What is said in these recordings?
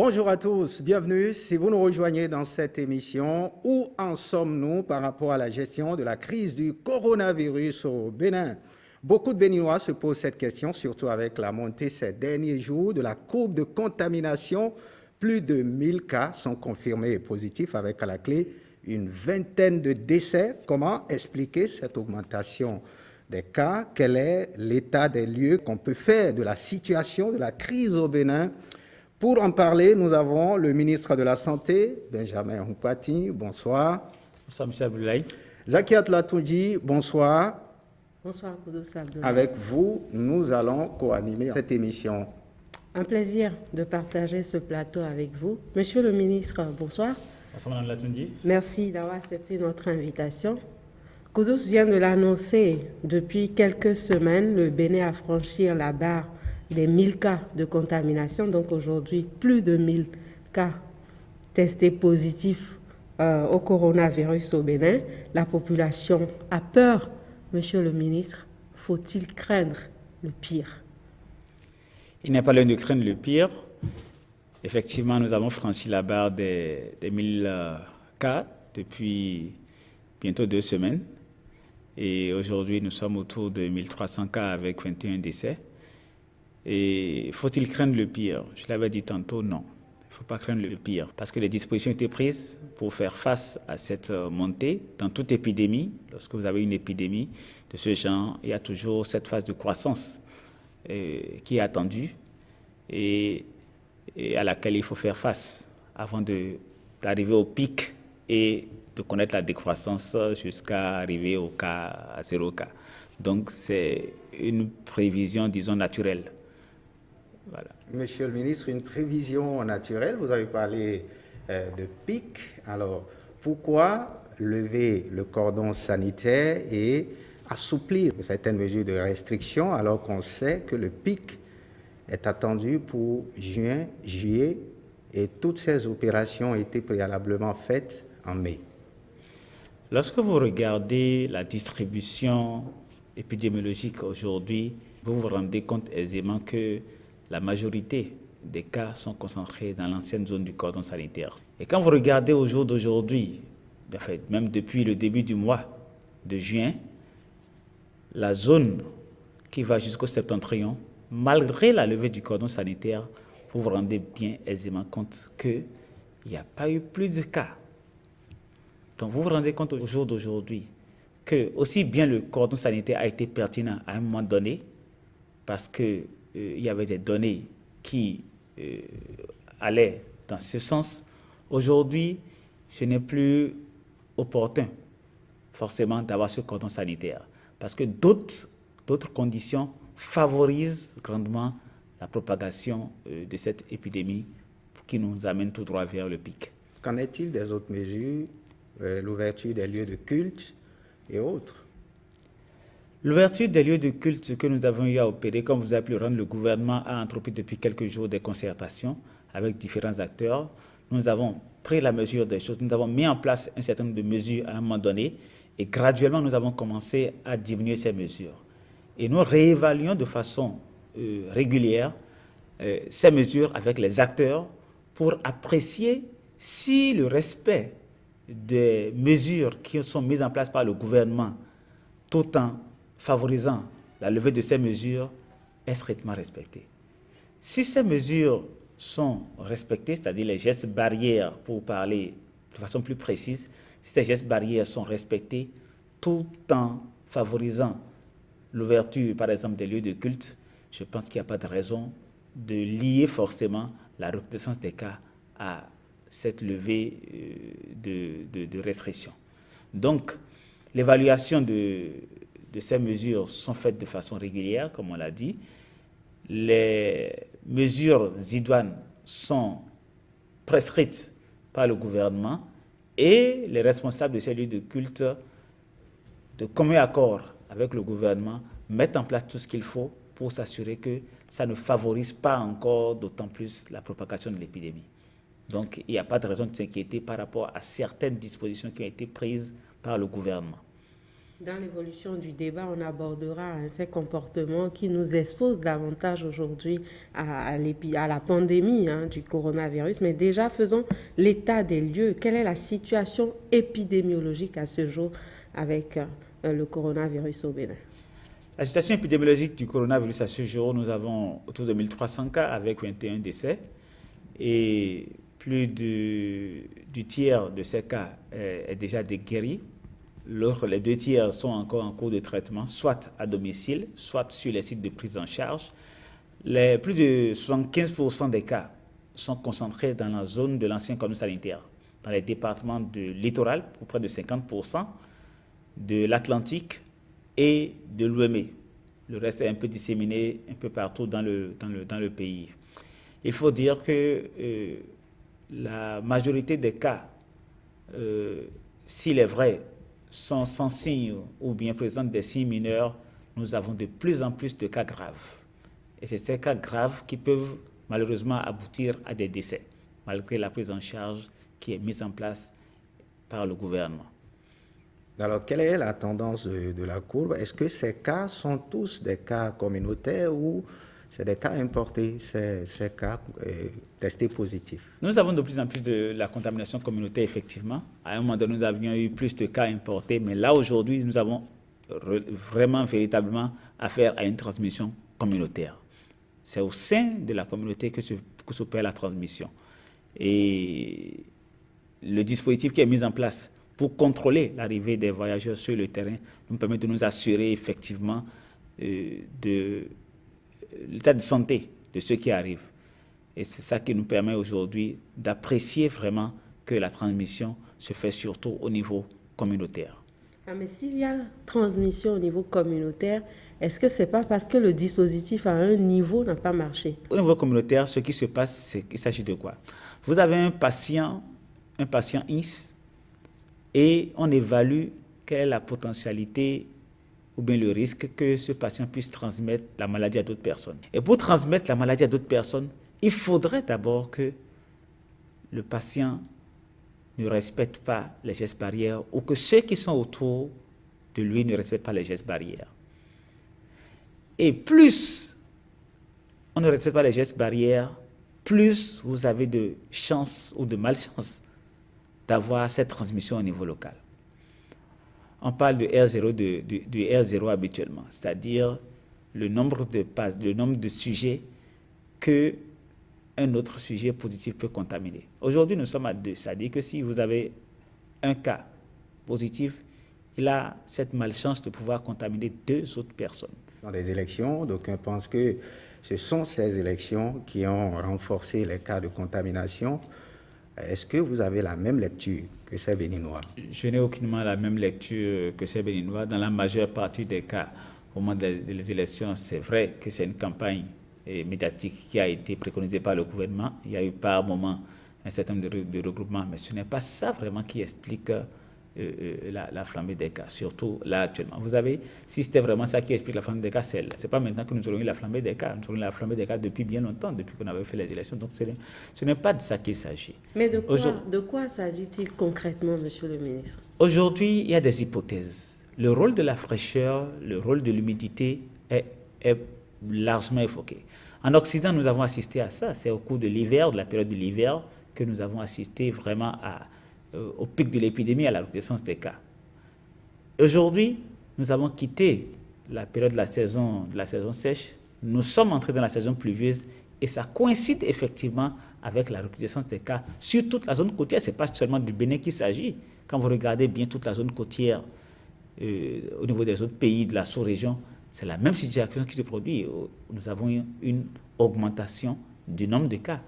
Bonjour à tous, bienvenue si vous nous rejoignez dans cette émission. Où en sommes-nous par rapport à la gestion de la crise du coronavirus au Bénin? Beaucoup de Béninois se posent cette question, surtout avec la montée ces derniers jours de la courbe de contamination. Plus de 1000 cas sont confirmés positifs avec à la clé une vingtaine de décès. Comment expliquer cette augmentation des cas? Quel est l'état des lieux qu'on peut faire de la situation de la crise au Bénin? Pour en parler, nous avons le ministre de la Santé, Benjamin Houpati, bonsoir. Bonsoir, M. Abdoulaye. Zakiat Latoundji, bonsoir. Bonsoir, Koudous Abdoulaye. Avec vous, nous allons co-animer cette émission. Un plaisir de partager ce plateau avec vous. Monsieur le ministre, bonsoir. Bonsoir, Mme Latoundji. Merci d'avoir accepté notre invitation. Koudous vient de l'annoncer. Depuis quelques semaines, le Bénin a franchi la barre des 1000 cas de contamination. Donc aujourd'hui, plus de 1000 cas testés positifs au coronavirus au Bénin. La population a peur. Monsieur le ministre, faut-il craindre le pire? Il n'est pas l'heure de craindre le pire. Effectivement, nous avons franchi la barre des 1000 cas depuis bientôt 2 semaines. Et aujourd'hui, nous sommes autour de 1300 cas avec 21 décès. Et faut-il craindre le pire? Je l'avais dit tantôt, non. Il ne faut pas craindre le pire parce que les dispositions étaient prises pour faire face à cette montée. Dans toute épidémie, lorsque vous avez une épidémie de ce genre, il y a toujours cette phase de croissance qui est attendue et à laquelle il faut faire face avant d'arriver au pic et de connaître la décroissance jusqu'à arriver au cas, à 0 cas. Donc c'est une prévision, disons, naturelle. Voilà. Monsieur le ministre, une prévision naturelle, vous avez parlé de pic. Alors, pourquoi lever le cordon sanitaire et assouplir certaines mesures de restriction alors qu'on sait que le pic est attendu pour juin, juillet et toutes ces opérations ont été préalablement faites en mai? Lorsque vous regardez la distribution épidémiologique aujourd'hui, vous vous rendez compte aisément que la majorité des cas sont concentrés dans l'ancienne zone du cordon sanitaire. Et quand vous regardez au jour d'aujourd'hui, en fait, même depuis le début du mois de juin, la zone qui va jusqu'au septentrion, malgré la levée du cordon sanitaire, vous vous rendez bien aisément compte qu'il n'y a pas eu plus de cas. Donc vous vous rendez compte au jour d'aujourd'hui que aussi bien le cordon sanitaire a été pertinent à un moment donné, parce que il y avait des données qui allaient dans ce sens. Aujourd'hui, ce n'est plus opportun forcément d'avoir ce cordon sanitaire parce que d'autres conditions favorisent grandement la propagation de cette épidémie qui nous amène tout droit vers le pic. Qu'en est-il des autres mesures, l'ouverture des lieux de culte et autres? L'ouverture des lieux de culte que nous avons eu à opérer, comme vous avez pu le rendre, le gouvernement a entrepris depuis quelques jours des concertations avec différents acteurs. Nous avons pris la mesure des choses, nous avons mis en place un certain nombre de mesures à un moment donné et graduellement nous avons commencé à diminuer ces mesures. Et nous réévaluons de façon régulière ces mesures avec les acteurs pour apprécier si le respect des mesures qui sont mises en place par le gouvernement tout en favorisant la levée de ces mesures est strictement respectée. Si ces mesures sont respectées, c'est-à-dire les gestes barrières, pour parler de façon plus précise, si ces gestes barrières sont respectés tout en favorisant l'ouverture, par exemple, des lieux de culte, je pense qu'il n'y a pas de raison de lier forcément la recrudescence des cas à cette levée de restrictions. Donc, l'évaluation de ces mesures sont faites de façon régulière, comme on l'a dit. Les mesures idoines sont prescrites par le gouvernement et les responsables de ces lieux de culte, de commun accord avec le gouvernement, mettent en place tout ce qu'il faut pour s'assurer que ça ne favorise pas encore d'autant plus la propagation de l'épidémie. Donc, il n'y a pas de raison de s'inquiéter par rapport à certaines dispositions qui ont été prises par le gouvernement. Dans l'évolution du débat, on abordera ces comportements qui nous exposent davantage aujourd'hui à la pandémie du coronavirus. Mais déjà, faisons l'état des lieux. Quelle est la situation épidémiologique à ce jour avec le coronavirus au Bénin? La situation épidémiologique du coronavirus à ce jour, nous avons autour de 1300 cas avec 21 décès. Et plus du tiers de ces cas est déjà guéri. Les 2 tiers sont encore en cours de traitement, soit à domicile, soit sur les sites de prise en charge. Plus de 75% des cas sont concentrés dans la zone de l'ancien cordon sanitaire, dans les départements du littoral, pour près de 50%, de l'Atlantique et de l'Ouémé. Le reste est un peu disséminé un peu partout dans le pays. Il faut dire que la majorité des cas, s'il est vrai, sont sans signe ou bien présentent des signes mineurs. Nous avons de plus en plus de cas graves. Et c'est ces cas graves qui peuvent malheureusement aboutir à des décès, malgré la prise en charge qui est mise en place par le gouvernement. Alors, quelle est la tendance de la courbe? Est-ce que ces cas sont tous des cas communautaires ou c'est des cas importés, ces cas testés positifs? Nous avons de plus en plus de la contamination communautaire, effectivement. À un moment donné, nous avions eu plus de cas importés, mais là, aujourd'hui, nous avons vraiment, véritablement affaire à une transmission communautaire. C'est au sein de la communauté que s'opère la transmission. Et le dispositif qui est mis en place pour contrôler l'arrivée des voyageurs sur le terrain nous permet de nous assurer effectivement de l'état de santé de ceux qui arrivent. Et c'est ça qui nous permet aujourd'hui d'apprécier vraiment que la transmission se fait surtout au niveau communautaire. Ah, mais s'il y a transmission au niveau communautaire, est-ce que ce n'est pas parce que le dispositif à un niveau n'a pas marché? Au niveau communautaire, ce qui se passe, c'est qu'il s'agit de quoi? Vous avez un patient INS, et on évalue quelle est la potentialité ou bien le risque que ce patient puisse transmettre la maladie à d'autres personnes. Et pour transmettre la maladie à d'autres personnes, il faudrait d'abord que le patient ne respecte pas les gestes barrières ou que ceux qui sont autour de lui ne respectent pas les gestes barrières. Et plus on ne respecte pas les gestes barrières, plus vous avez de chance ou de malchance d'avoir cette transmission au niveau local. On parle de R0, de R0 habituellement, c'est-à-dire le nombre de sujets qu'un autre sujet positif peut contaminer. Aujourd'hui, nous sommes à 2, c'est-à-dire que si vous avez un cas positif, il a cette malchance de pouvoir contaminer 2 autres personnes. Dans les élections, d'aucuns pensent que ce sont ces élections qui ont renforcé les cas de contamination. Est-ce que vous avez la même lecture que ces Béninois? Je n'ai aucunement la même lecture que ces Béninois. Dans la majeure partie des cas, au moment des élections, c'est vrai que c'est une campagne médiatique qui a été préconisée par le gouvernement. Il y a eu par moment un certain nombre de regroupements, mais ce n'est pas ça vraiment qui explique la flambée des cas, surtout là actuellement. Vous avez, si c'était vraiment ça qui explique la flambée des cas, c'est pas maintenant que nous aurons eu la flambée des cas. Nous aurons eu la flambée des cas depuis bien longtemps, depuis qu'on avait fait les élections. Donc ce n'est pas de ça qu'il s'agit. Mais de quoi s'agit-il concrètement, monsieur le ministre? Aujourd'hui, il y a des hypothèses. Le rôle de la fraîcheur, le rôle de l'humidité est largement évoqué. En Occident, nous avons assisté à ça. C'est au cours de l'hiver, de la période de l'hiver, que nous avons assisté vraiment au pic de l'épidémie, à la recrudescence des cas. Aujourd'hui, nous avons quitté la période de la saison sèche, nous sommes entrés dans la saison pluvieuse et ça coïncide effectivement avec la recrudescence des cas sur toute la zone côtière. Ce n'est pas seulement du Bénin qu'il s'agit. Quand vous regardez bien toute la zone côtière au niveau des autres pays de la sous-région, c'est la même situation qui se produit. Nous avons une augmentation du nombre de cas.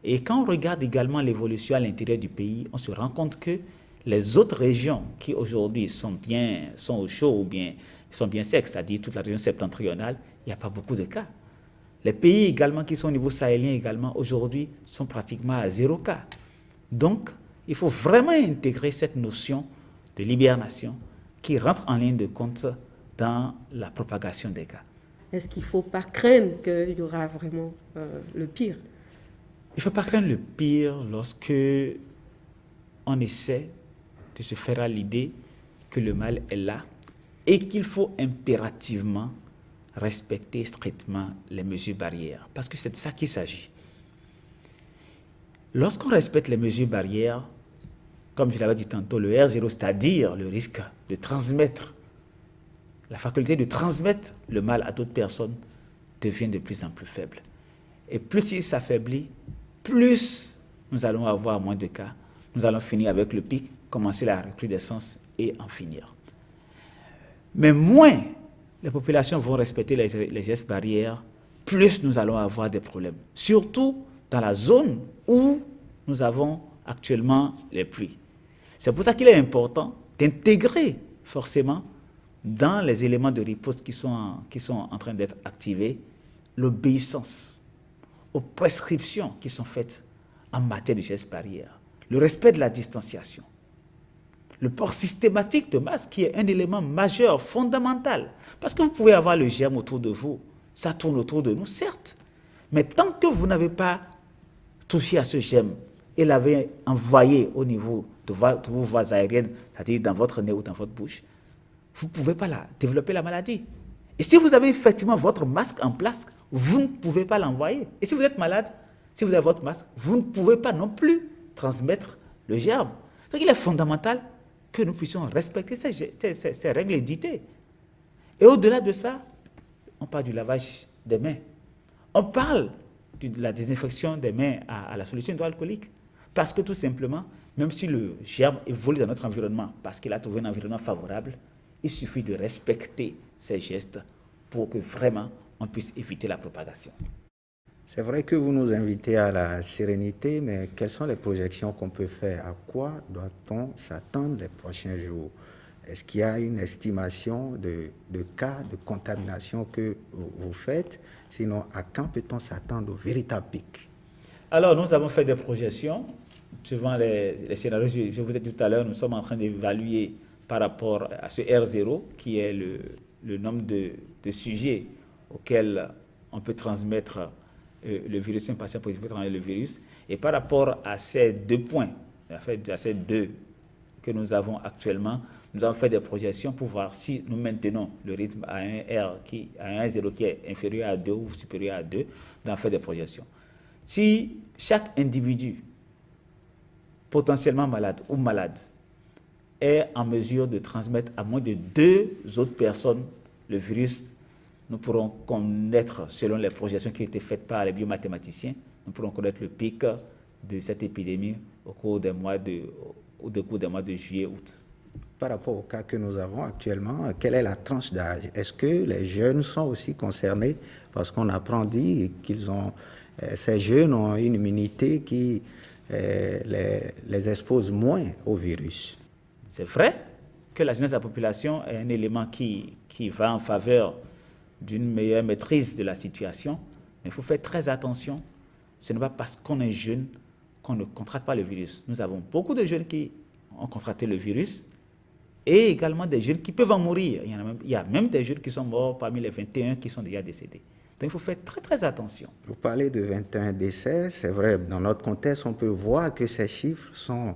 Et quand on regarde également l'évolution à l'intérieur du pays, on se rend compte que les autres régions qui aujourd'hui sont au chaud ou bien sont bien secs, c'est-à-dire toute la région septentrionale, il n'y a pas beaucoup de cas. Les pays également qui sont au niveau sahélien également aujourd'hui sont pratiquement à 0 cas. Donc, il faut vraiment intégrer cette notion de l'hibernation qui rentre en ligne de compte dans la propagation des cas. Est-ce qu'il ne faut pas craindre qu'il y aura vraiment le pire? Il ne faut pas craindre le pire lorsque on essaie de se faire à l'idée que le mal est là et qu'il faut impérativement respecter strictement les mesures barrières, parce que c'est de ça qu'il s'agit. Lorsqu'on respecte les mesures barrières, comme je l'avais dit tantôt, le R0, c'est-à-dire le risque de transmettre, la faculté de transmettre le mal à d'autres personnes devient de plus en plus faible. Et plus il s'affaiblit, plus nous allons avoir moins de cas. Nous allons finir avec le pic, commencer la recrudescence et en finir. Mais moins les populations vont respecter les gestes barrières, plus nous allons avoir des problèmes. Surtout dans la zone où nous avons actuellement les pluies. C'est pour ça qu'il est important d'intégrer forcément dans les éléments de riposte qui sont en train d'être activés l'obéissance aux prescriptions qui sont faites en matière de gestes barrières, le respect de la distanciation, le port systématique de masques qui est un élément majeur, fondamental. Parce que vous pouvez avoir le germe autour de vous, ça tourne autour de nous, certes, mais tant que vous n'avez pas touché à ce germe et l'avez envoyé au niveau de vos voies aériennes, c'est-à-dire dans votre nez ou dans votre bouche, vous ne pouvez pas développer la maladie. Et si vous avez effectivement votre masque en place, vous ne pouvez pas l'envoyer. Et si vous êtes malade, si vous avez votre masque, vous ne pouvez pas non plus transmettre le germe. Donc il est fondamental que nous puissions respecter ces règles éditées. Et au-delà de ça, on parle du lavage des mains. On parle de la désinfection des mains à la solution hydroalcoolique. Parce que tout simplement, même si le germe évolue dans notre environnement, parce qu'il a trouvé un environnement favorable, il suffit de respecter ces gestes pour que vraiment on puisse éviter la propagation. C'est vrai que vous nous invitez à la sérénité, mais quelles sont les projections qu'on peut faire? À quoi doit-on s'attendre les prochains jours? Est-ce qu'il y a une estimation de cas de contamination que vous faites? Sinon, à quand peut-on s'attendre au véritable pic? Alors, nous avons fait des projections suivant les scénarios. Je vous ai dit tout à l'heure, nous sommes en train d'évaluer par rapport à ce R0, qui est le nombre de sujets auxquels on peut transmettre le virus, un patient peut transmettre le virus. Et par rapport à ces 2 points, en fait, à ces 2 que nous avons actuellement, nous avons fait des projections pour voir si nous maintenons le rythme à un R0 qui est inférieur à 2 ou supérieur à 2. Nous avons fait des projections. Si chaque individu potentiellement malade ou malade est en mesure de transmettre à moins de 2 autres personnes le virus, nous pourrons connaître, selon les projections qui ont été faites par les biomathématiciens, nous pourrons connaître le pic de cette épidémie au cours des mois de juillet, août. Par rapport au cas que nous avons actuellement, quelle est la tranche d'âge? Est-ce que les jeunes sont aussi concernés? Parce qu'on apprend dit ces jeunes ont une immunité qui les expose moins au virus. C'est vrai que la jeunesse de la population est un élément qui va en faveur d'une meilleure maîtrise de la situation, mais il faut faire très attention. Ce n'est pas parce qu'on est jeune qu'on ne contracte pas le virus. Nous avons beaucoup de jeunes qui ont contracté le virus et également des jeunes qui peuvent en mourir. Il y a même des jeunes qui sont morts parmi les 21 qui sont déjà décédés. Donc il faut faire très très attention. Vous parlez de 21 décès, c'est vrai, dans notre contexte, on peut voir que ces chiffres sont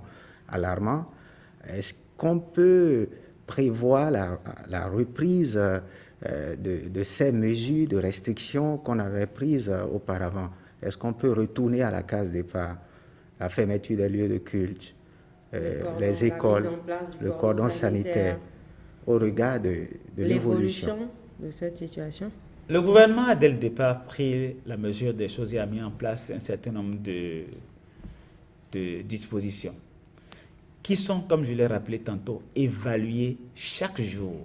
alarmants. Est-ce qu'on peut prévoir la reprise de ces mesures de restriction qu'on avait prises auparavant? Est-ce qu'on peut retourner à la case départ, la fermeture des lieux de culte, les écoles, le cordon sanitaire, au regard de l'évolution de cette situation? Le gouvernement a dès le départ pris la mesure des choses et a mis en place un certain nombre de dispositions qui sont, comme je l'ai rappelé tantôt, évaluées chaque jour.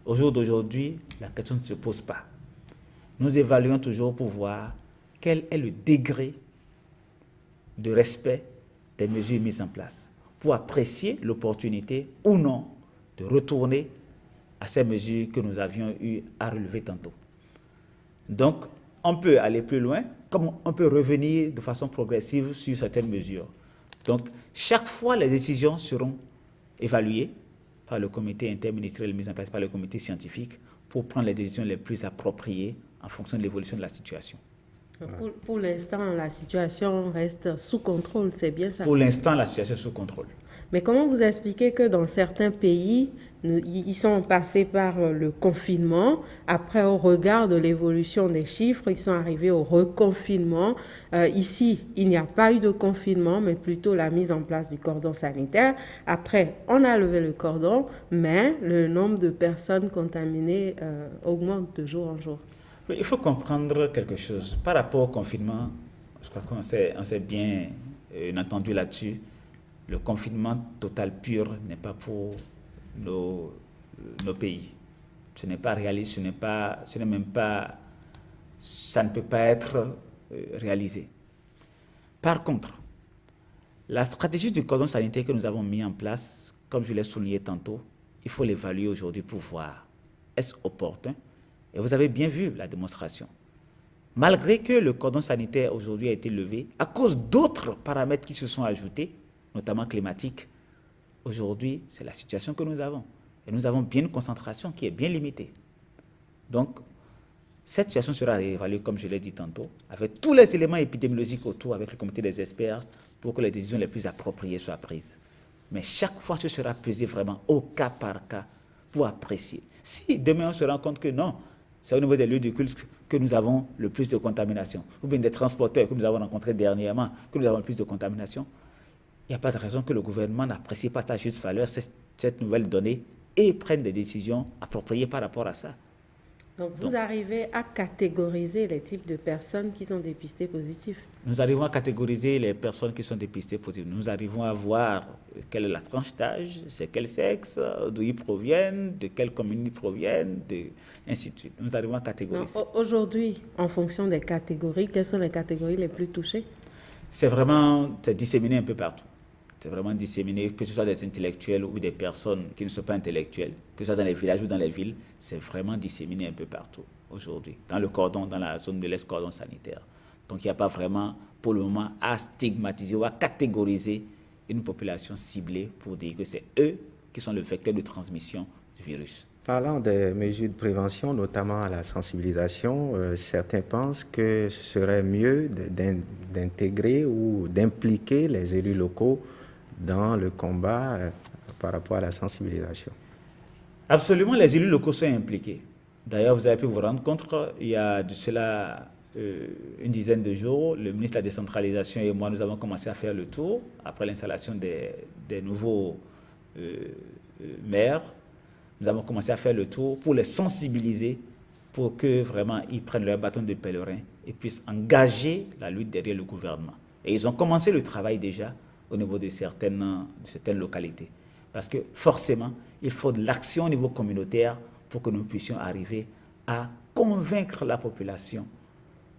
Au jour d'aujourd'hui, la question ne se pose pas. Nous évaluons toujours pour voir quel est le degré de respect des mesures mises en place, pour apprécier l'opportunité ou non de retourner à ces mesures que nous avions eu à relever tantôt. Donc, on peut aller plus loin, comme on peut revenir de façon progressive sur certaines mesures. Donc, chaque fois, les décisions seront évaluées par le comité interministériel mis en place par le comité scientifique pour prendre les décisions les plus appropriées en fonction de l'évolution de la situation. Pour l'instant, la situation reste sous contrôle, c'est bien ça? Pour l'instant, la situation est sous contrôle. Mais comment vous expliquez que dans certains pays, Ils sont passés par le confinement. Après, au regard de l'évolution des chiffres, ils sont arrivés au reconfinement. Ici, il n'y a pas eu de confinement, mais plutôt la mise en place du cordon sanitaire. Après, on a levé le cordon, mais le nombre de personnes contaminées augmente de jour en jour. Oui, il faut comprendre quelque chose. Par rapport au confinement, je crois qu'on s'est bien entendu là-dessus. Le confinement total pur n'est pas pour nos pays. Ce n'est pas réaliste, ce n'est même pas, ça ne peut pas être réalisé. Par contre, la stratégie du cordon sanitaire que nous avons mis en place, comme je l'ai souligné tantôt, il faut l'évaluer aujourd'hui pour voir est-ce opportun. Et vous avez bien vu la démonstration. Malgré que le cordon sanitaire aujourd'hui a été levé, à cause d'autres paramètres qui se sont ajoutés, notamment climatiques, aujourd'hui, c'est la situation que nous avons. Et nous avons bien une concentration qui est bien limitée. Donc, cette situation sera réévaluée, comme je l'ai dit tantôt, avec tous les éléments épidémiologiques autour, avec le comité des experts, pour que les décisions les plus appropriées soient prises. Mais chaque fois, ce sera pesé vraiment au cas par cas pour apprécier. Si demain, on se rend compte que non, c'est au niveau des lieux de culte que nous avons le plus de contamination, ou bien des transporteurs que nous avons rencontrés dernièrement, que nous avons le plus de contamination, il n'y a pas de raison que le gouvernement n'apprécie pas sa juste valeur, cette nouvelle donnée, et prenne des décisions appropriées par rapport à ça. Donc, vous arrivez à catégoriser les types de personnes qui sont dépistées positives? Nous arrivons à catégoriser les personnes qui sont dépistées positives. Nous arrivons à voir quelle est la tranche d'âge, c'est quel sexe, d'où ils proviennent, de quelle commune ils proviennent, ainsi de suite. Nous arrivons à catégoriser. Aujourd'hui, en fonction des catégories, quelles sont les catégories les plus touchées? C'est disséminé un peu partout. C'est vraiment disséminé, que ce soit des intellectuels ou des personnes qui ne sont pas intellectuelles, que ce soit dans les villages ou dans les villes, c'est vraiment disséminé un peu partout aujourd'hui, dans le cordon, dans la zone de l'escordon sanitaire. Donc il n'y a pas vraiment, pour le moment, à stigmatiser ou à catégoriser une population ciblée pour dire que c'est eux qui sont le vecteur de transmission du virus. Parlant des mesures de prévention, notamment à la sensibilisation, certains pensent que ce serait mieux d'intégrer ou d'impliquer les élus locaux dans le combat par rapport à la sensibilisation. Absolument, les élus locaux sont impliqués. D'ailleurs, vous avez pu vous rendre compte, il y a de cela une dizaine de jours, le ministre de la Décentralisation et moi, nous avons commencé à faire le tour, après l'installation des nouveaux maires. Nous avons commencé à faire le tour pour les sensibiliser, pour que vraiment ils prennent leur bâton de pèlerin et puissent engager la lutte derrière le gouvernement. Et ils ont commencé le travail déjà au niveau de certaines localités. Parce que forcément, il faut de l'action au niveau communautaire pour que nous puissions arriver à convaincre la population,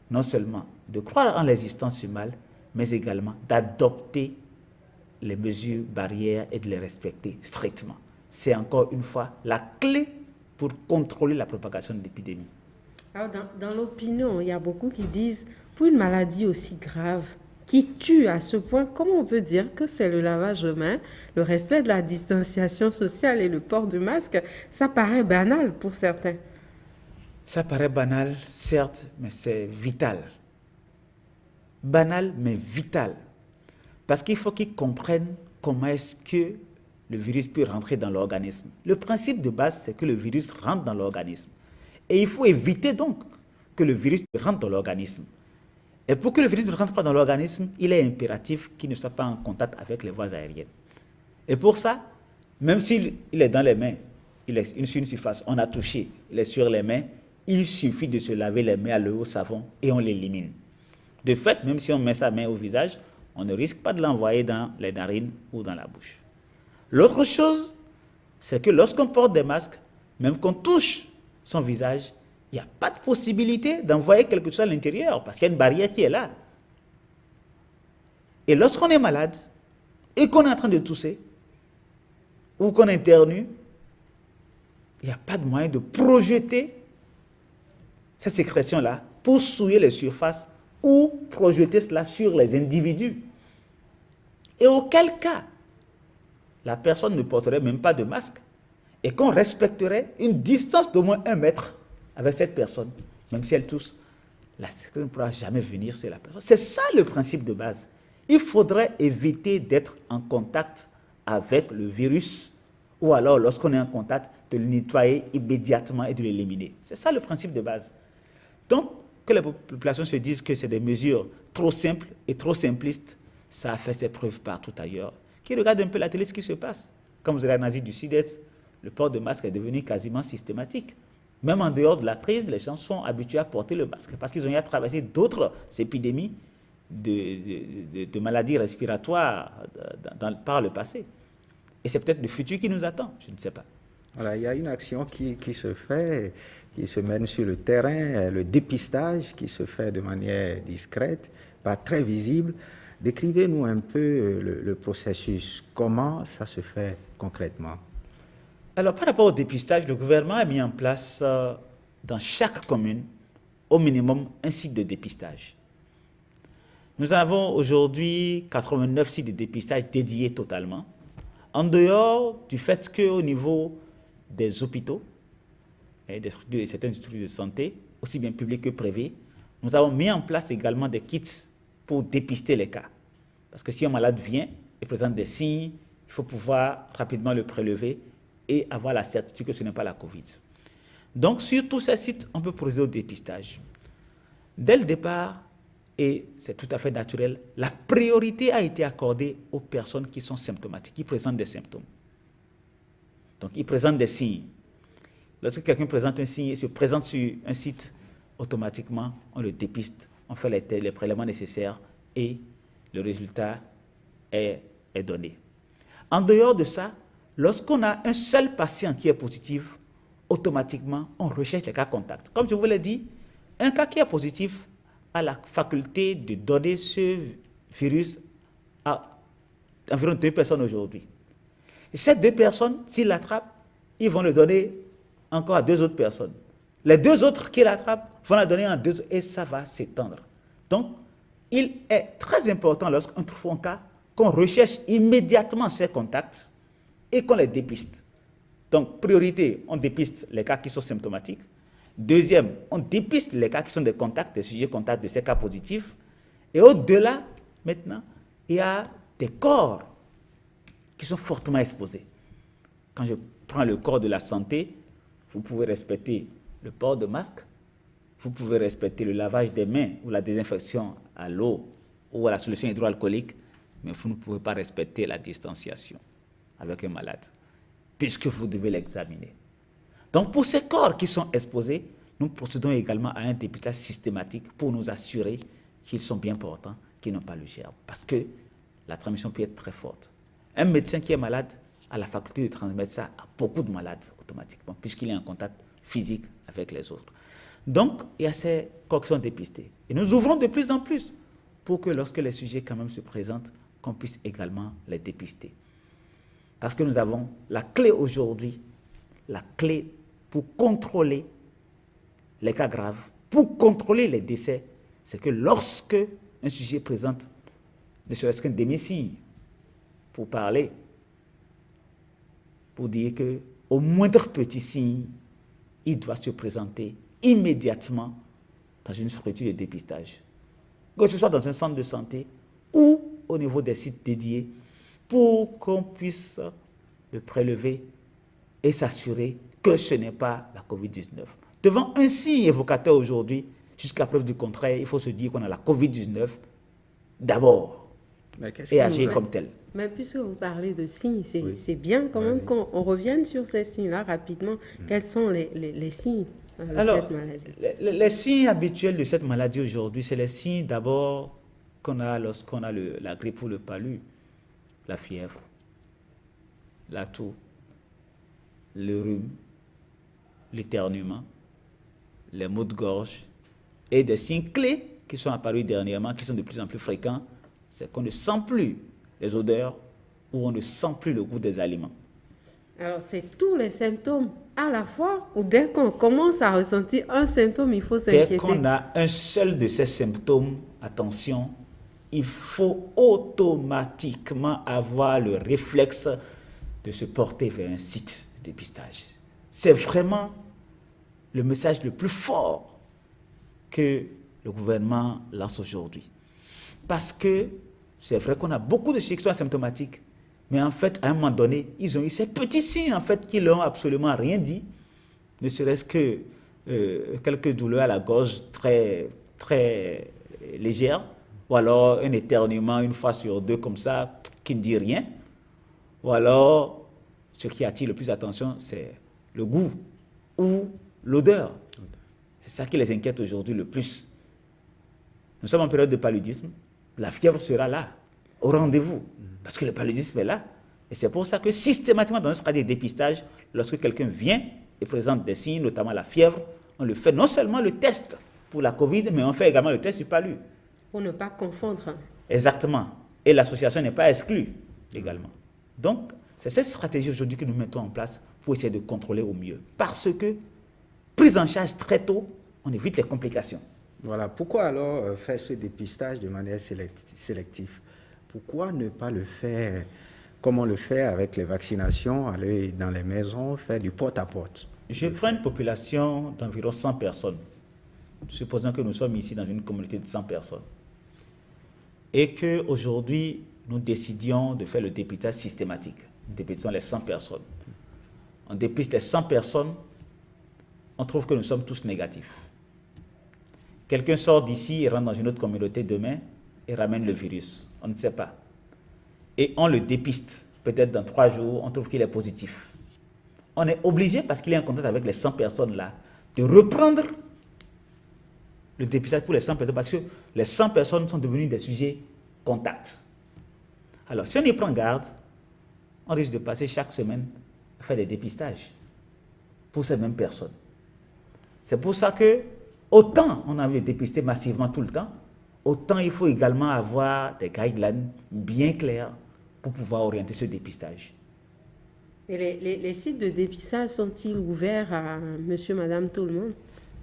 non seulement de croire en l'existence du mal, mais également d'adopter les mesures barrières et de les respecter strictement. C'est encore une fois la clé pour contrôler la propagation de l'épidémie. Alors dans l'opinion, il y a beaucoup qui disent, pour une maladie aussi grave, qui tue à ce point, comment on peut dire que c'est le lavage de mains, le respect de la distanciation sociale et le port du masque? Ça paraît banal pour certains. Ça paraît banal, certes, mais c'est vital. Banal, mais vital. Parce qu'il faut qu'ils comprennent comment est-ce que le virus peut rentrer dans l'organisme. Le principe de base, c'est que le virus rentre dans l'organisme. Et il faut éviter donc que le virus rentre dans l'organisme. Et pour que le virus ne rentre pas dans l'organisme, il est impératif qu'il ne soit pas en contact avec les voies aériennes. Et pour ça, même s'il est dans les mains, il est sur une surface, on a touché, il est sur les mains, il suffit de se laver les mains à l'eau au savon et on l'élimine. De fait, même si on met sa main au visage, on ne risque pas de l'envoyer dans les narines ou dans la bouche. L'autre chose, c'est que lorsqu'on porte des masques, même qu'on touche son visage, il n'y a pas de possibilité d'envoyer quelque chose à l'intérieur parce qu'il y a une barrière qui est là. Et lorsqu'on est malade et qu'on est en train de tousser ou qu'on internue, il n'y a pas de moyen de projeter cette sécrétion-là pour souiller les surfaces ou projeter cela sur les individus. Et auquel cas, la personne ne porterait même pas de masque et qu'on respecterait une distance d'au moins 1 mètre avec cette personne, même si elle tousse, la sécurité ne pourra jamais venir sur la personne. C'est ça le principe de base. Il faudrait éviter d'être en contact avec le virus ou alors lorsqu'on est en contact, de le nettoyer immédiatement et de l'éliminer. C'est ça le principe de base. Donc, que les populations se disent que c'est des mesures trop simples et trop simplistes, ça a fait ses preuves partout ailleurs. Qui regarde un peu la télé, ce qui se passe. Comme vous allez en Asie du Sud-Est, le port de masque est devenu quasiment systématique. Même en dehors de la crise, les gens sont habitués à porter le masque parce qu'ils ont eu à traverser d'autres épidémies de maladies respiratoires par le passé. Et c'est peut-être le futur qui nous attend, je ne sais pas. Voilà, il y a une action qui se fait, qui se mène sur le terrain, le dépistage qui se fait de manière discrète, pas très visible. Décrivez-nous un peu le processus, comment ça se fait concrètement? Alors, par rapport au dépistage, le gouvernement a mis en place dans chaque commune, au minimum, un site de dépistage. Nous avons aujourd'hui 89 sites de dépistage dédiés totalement, en dehors du fait qu'au niveau des hôpitaux et de certaines structures de santé, aussi bien publiques que privées, nous avons mis en place également des kits pour dépister les cas. Parce que si un malade vient et présente des signes, il faut pouvoir rapidement le prélever et avoir la certitude que ce n'est pas la Covid. Donc, sur tous ces sites, on peut procéder au dépistage. Dès le départ, et c'est tout à fait naturel, la priorité a été accordée aux personnes qui sont symptomatiques, qui présentent des symptômes. Donc, ils présentent des signes. Lorsque quelqu'un présente un signe et se présente sur un site, automatiquement, on le dépiste, on fait les prélèvements nécessaires et le résultat est donné. En dehors de ça, lorsqu'on a un seul patient qui est positif, automatiquement, on recherche les cas contacts. Comme je vous l'ai dit, un cas qui est positif a la faculté de donner ce virus à environ 2 personnes aujourd'hui. Et ces 2 personnes, s'ils l'attrapent, ils vont le donner encore à 2 autres personnes. Les 2 autres qui l'attrapent vont la donner à 2 autres et ça va s'étendre. Donc, il est très important lorsqu'on trouve un cas qu'on recherche immédiatement ces contacts et qu'on les dépiste. Donc, priorité, on dépiste les cas qui sont symptomatiques. Deuxième, on dépiste les cas qui sont des contacts, des sujets contacts de ces cas positifs. Et au-delà, maintenant, il y a des corps qui sont fortement exposés. Quand je prends le corps de la santé, vous pouvez respecter le port de masque, vous pouvez respecter le lavage des mains ou la désinfection à l'eau ou à la solution hydroalcoolique, mais vous ne pouvez pas respecter la distanciation avec un malade, puisque vous devez l'examiner. Donc, pour ces corps qui sont exposés, nous procédons également à un dépistage systématique pour nous assurer qu'ils sont bien portants, qu'ils n'ont pas le germe, parce que la transmission peut être très forte. Un médecin qui est malade a la faculté de transmettre ça à beaucoup de malades automatiquement, puisqu'il est en contact physique avec les autres. Donc, il y a ces corps qui sont dépistés. Et nous ouvrons de plus en plus pour que lorsque les sujets quand même se présentent, qu'on puisse également les dépister. Parce que nous avons la clé aujourd'hui, la clé pour contrôler les cas graves, pour contrôler les décès, c'est que lorsque un sujet présente ne serait-ce qu'un demi-signe pour parler, pour dire qu'au moindre petit signe, il doit se présenter immédiatement dans une structure de dépistage, que ce soit dans un centre de santé ou au niveau des sites dédiés, pour qu'on puisse le prélever et s'assurer que ce n'est pas la COVID-19. Devant un signe évocateur aujourd'hui, jusqu'à preuve du contraire, il faut se dire qu'on a la COVID-19 d'abord et agir comme tel. Mais puisque vous parlez de signes, c'est bien quand même qu'on revienne sur ces signes-là rapidement. Quels sont les signes de cette maladie? Les signes habituels de cette maladie aujourd'hui, c'est les signes d'abord qu'on a lorsqu'on a la grippe ou le palu, la fièvre, la toux, le rhume, l'éternuement, les maux de gorge et des signes clés qui sont apparus dernièrement, qui sont de plus en plus fréquents, c'est qu'on ne sent plus les odeurs ou on ne sent plus le goût des aliments. Alors, c'est tous les symptômes à la fois ou dès qu'on commence à ressentir un symptôme, il faut s'inquiéter? Dès qu'on a un seul de ces symptômes, attention, il faut automatiquement avoir le réflexe de se porter vers un site de dépistage. C'est vraiment le message le plus fort que le gouvernement lance aujourd'hui. Parce que c'est vrai qu'on a beaucoup de sujets qui sont asymptomatiques, Mais en fait, à un moment donné, ils ont eu ces petits signes en fait, qui leur ont absolument rien dit, ne serait-ce que quelques douleurs à la gorge très, très légères, ou alors un éternuement une fois sur deux comme ça, qui ne dit rien, ou alors, ce qui attire le plus l'attention, c'est le goût ou l'odeur. C'est ça qui les inquiète aujourd'hui le plus. Nous sommes en période de paludisme, la fièvre sera là, au rendez-vous, parce que le paludisme est là. Et c'est pour ça que systématiquement, dans ce cas des dépistages, lorsque quelqu'un vient et présente des signes, notamment la fièvre, on le fait non seulement le test pour la Covid, mais on fait également le test du palu. Pour ne pas confondre. Exactement. Et l'association n'est pas exclue également. Donc, c'est cette stratégie aujourd'hui que nous mettons en place pour essayer de contrôler au mieux. Parce que, prise en charge très tôt, on évite les complications. Voilà. Pourquoi alors faire ce dépistage de manière sélective? Pourquoi ne pas le faire comme on le fait avec les vaccinations, aller dans les maisons, faire du porte-à-porte? Je prends une population d'environ 100 personnes. Supposons que nous sommes ici dans une communauté de 100 personnes. Et qu'aujourd'hui, nous décidions de faire le dépistage systématique. Nous dépistons les 100 personnes. On dépiste les 100 personnes, on trouve que nous sommes tous négatifs. Quelqu'un sort d'ici et rentre dans une autre communauté demain et ramène le virus. On ne sait pas. Et on le dépiste. Peut-être dans 3 jours, on trouve qu'il est positif. On est obligé, parce qu'il est en contact avec les 100 personnes-là, de reprendre le dépistage pour les 100 personnes, parce que les 100 personnes sont devenues des sujets contacts. Alors, si on y prend garde, on risque de passer chaque semaine à faire des dépistages pour ces mêmes personnes. C'est pour ça que, autant on a envie de dépister massivement tout le temps, autant il faut également avoir des guidelines bien clairs pour pouvoir orienter ce dépistage. Et les sites de dépistage sont-ils ouverts à monsieur, madame, tout le monde?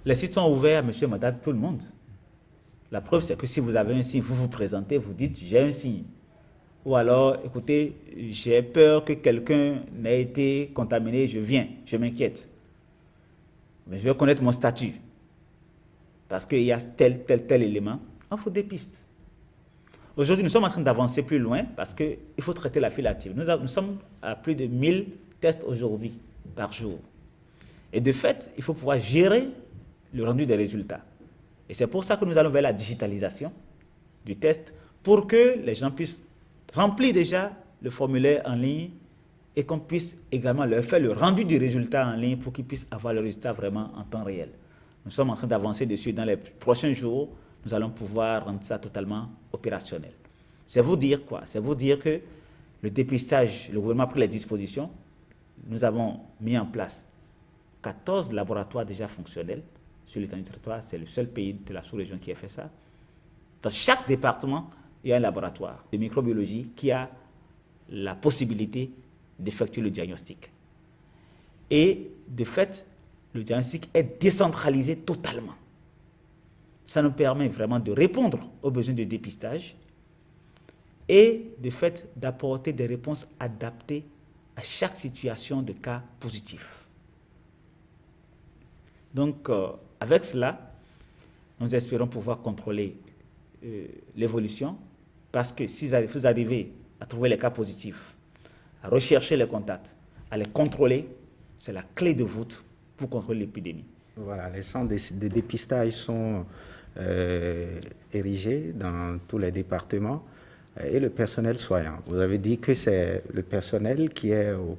Les sites sont ouverts à monsieur, madame, tout le monde. La preuve, c'est que si vous avez un signe, vous vous présentez, vous dites « j'ai un signe ». Ou alors, écoutez, j'ai peur que quelqu'un n'ait été contaminé, je viens, je m'inquiète. Mais je veux connaître mon statut. Parce qu'il y a tel élément, on vous dépiste. Aujourd'hui, nous sommes en train d'avancer plus loin parce qu'il faut traiter la file active. Nous sommes à plus de 1000 tests aujourd'hui par jour. Et de fait, il faut pouvoir gérer le rendu des résultats. Et c'est pour ça que nous allons vers la digitalisation du test pour que les gens puissent remplir déjà le formulaire en ligne et qu'on puisse également leur faire le rendu du résultat en ligne pour qu'ils puissent avoir le résultat vraiment en temps réel. Nous sommes en train d'avancer dessus. Dans les prochains jours, nous allons pouvoir rendre ça totalement opérationnel. C'est vous dire quoi? C'est vous dire que le dépistage, le gouvernement a pris les dispositions. Nous avons mis en place 14 laboratoires déjà fonctionnels sur l'étendue du territoire. C'est le seul pays de la sous-région qui a fait ça. Dans chaque département, il y a un laboratoire de microbiologie qui a la possibilité d'effectuer le diagnostic. Et de fait, le diagnostic est décentralisé totalement. Ça nous permet vraiment de répondre aux besoins de dépistage et de fait d'apporter des réponses adaptées à chaque situation de cas positif. Donc, avec cela, nous espérons pouvoir contrôler l'évolution parce que si vous arrivez à trouver les cas positifs, à rechercher les contacts, à les contrôler, c'est la clé de voûte pour contrôler l'épidémie. Voilà, les centres de dépistage sont érigés dans tous les départements et le personnel soignant. Vous avez dit que c'est le personnel qui est au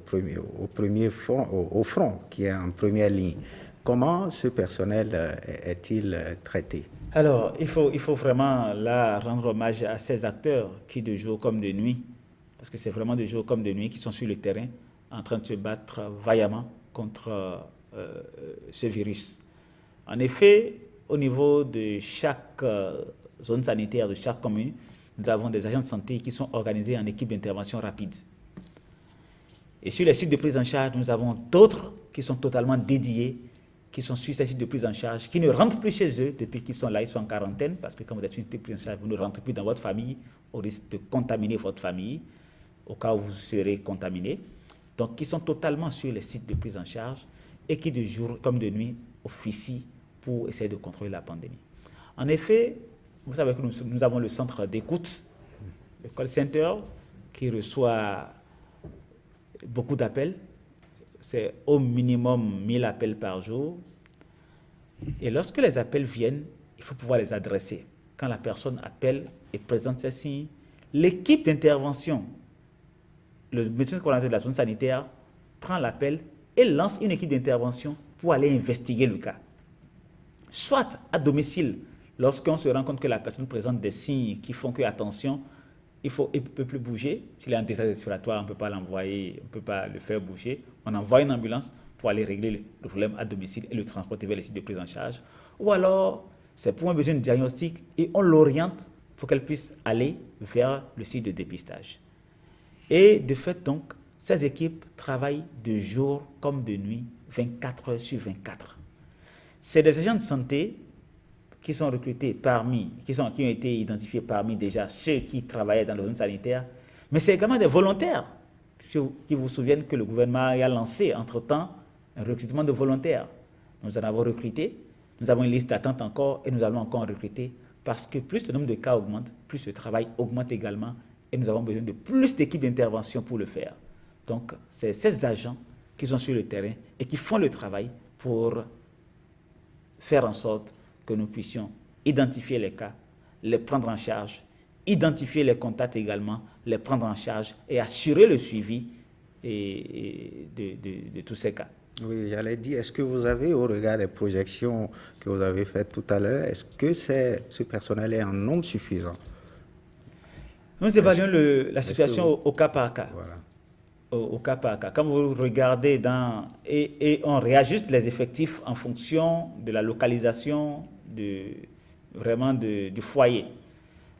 front, qui est en première ligne. Comment ce personnel est-il traité? Alors, il faut vraiment là rendre hommage à ces acteurs qui, de jour comme de nuit, parce que c'est vraiment de jour comme de nuit, qui sont sur le terrain en train de se battre vaillamment contre ce virus. En effet, au niveau de chaque zone sanitaire, de chaque commune, nous avons des agents de santé qui sont organisés en équipe d'intervention rapide. Et sur les sites de prise en charge, nous avons d'autres qui sont totalement dédiés, qui sont sur ces sites de prise en charge, qui ne rentrent plus chez eux depuis qu'ils sont là, ils sont en quarantaine, parce que quand vous êtes sur une prise en charge, vous ne rentrez plus dans votre famille, au risque de contaminer votre famille, au cas où vous serez contaminé. Donc, ils sont totalement sur les sites de prise en charge et qui, de jour comme de nuit, officient pour essayer de contrôler la pandémie. En effet, vous savez que nous avons le centre d'écoute, le call center, qui reçoit beaucoup d'appels. C'est au minimum 1000 appels par jour. Et lorsque les appels viennent, il faut pouvoir les adresser. Quand la personne appelle et présente ses signes, l'équipe d'intervention, le médecin coordonnateur de la zone sanitaire, prend l'appel et lance une équipe d'intervention pour aller investiguer le cas. Soit à domicile, lorsqu'on se rend compte que la personne présente des signes qui font que, attention, il ne peut plus bouger. S'il est en détresse respiratoire, on ne peut pas l'envoyer, on ne peut pas le faire bouger. On envoie une ambulance pour aller régler le problème à domicile et le transporter vers les sites de prise en charge. Ou alors, c'est pour un besoin de diagnostic et on l'oriente pour qu'elle puisse aller vers le site de dépistage. Et de fait, donc, ces équipes travaillent de jour comme de nuit, 24 heures sur 24. C'est des agents de santé qui sont recrutés qui ont été identifiés parmi déjà ceux qui travaillaient dans le zone sanitaire, mais c'est également des volontaires qui vous souviennent que le gouvernement a lancé entre-temps un recrutement de volontaires. Nous en avons recruté, nous avons une liste d'attente encore et nous allons encore en recruter parce que plus le nombre de cas augmente, plus le travail augmente également et nous avons besoin de plus d'équipes d'intervention pour le faire. Donc, c'est ces agents qui sont sur le terrain et qui font le travail pour faire en sorte que nous puissions identifier les cas, les prendre en charge, identifier les contacts également, les prendre en charge et assurer le suivi de tous ces cas. Oui, j'allais dire, est-ce que vous avez, au regard des projections que vous avez faites tout à l'heure, est-ce que ce personnel est en nombre suffisant? Nous évaluons la situation au cas par cas. Voilà. Au cas par cas. Quand vous regardez et on réajuste les effectifs en fonction de la localisation du foyer.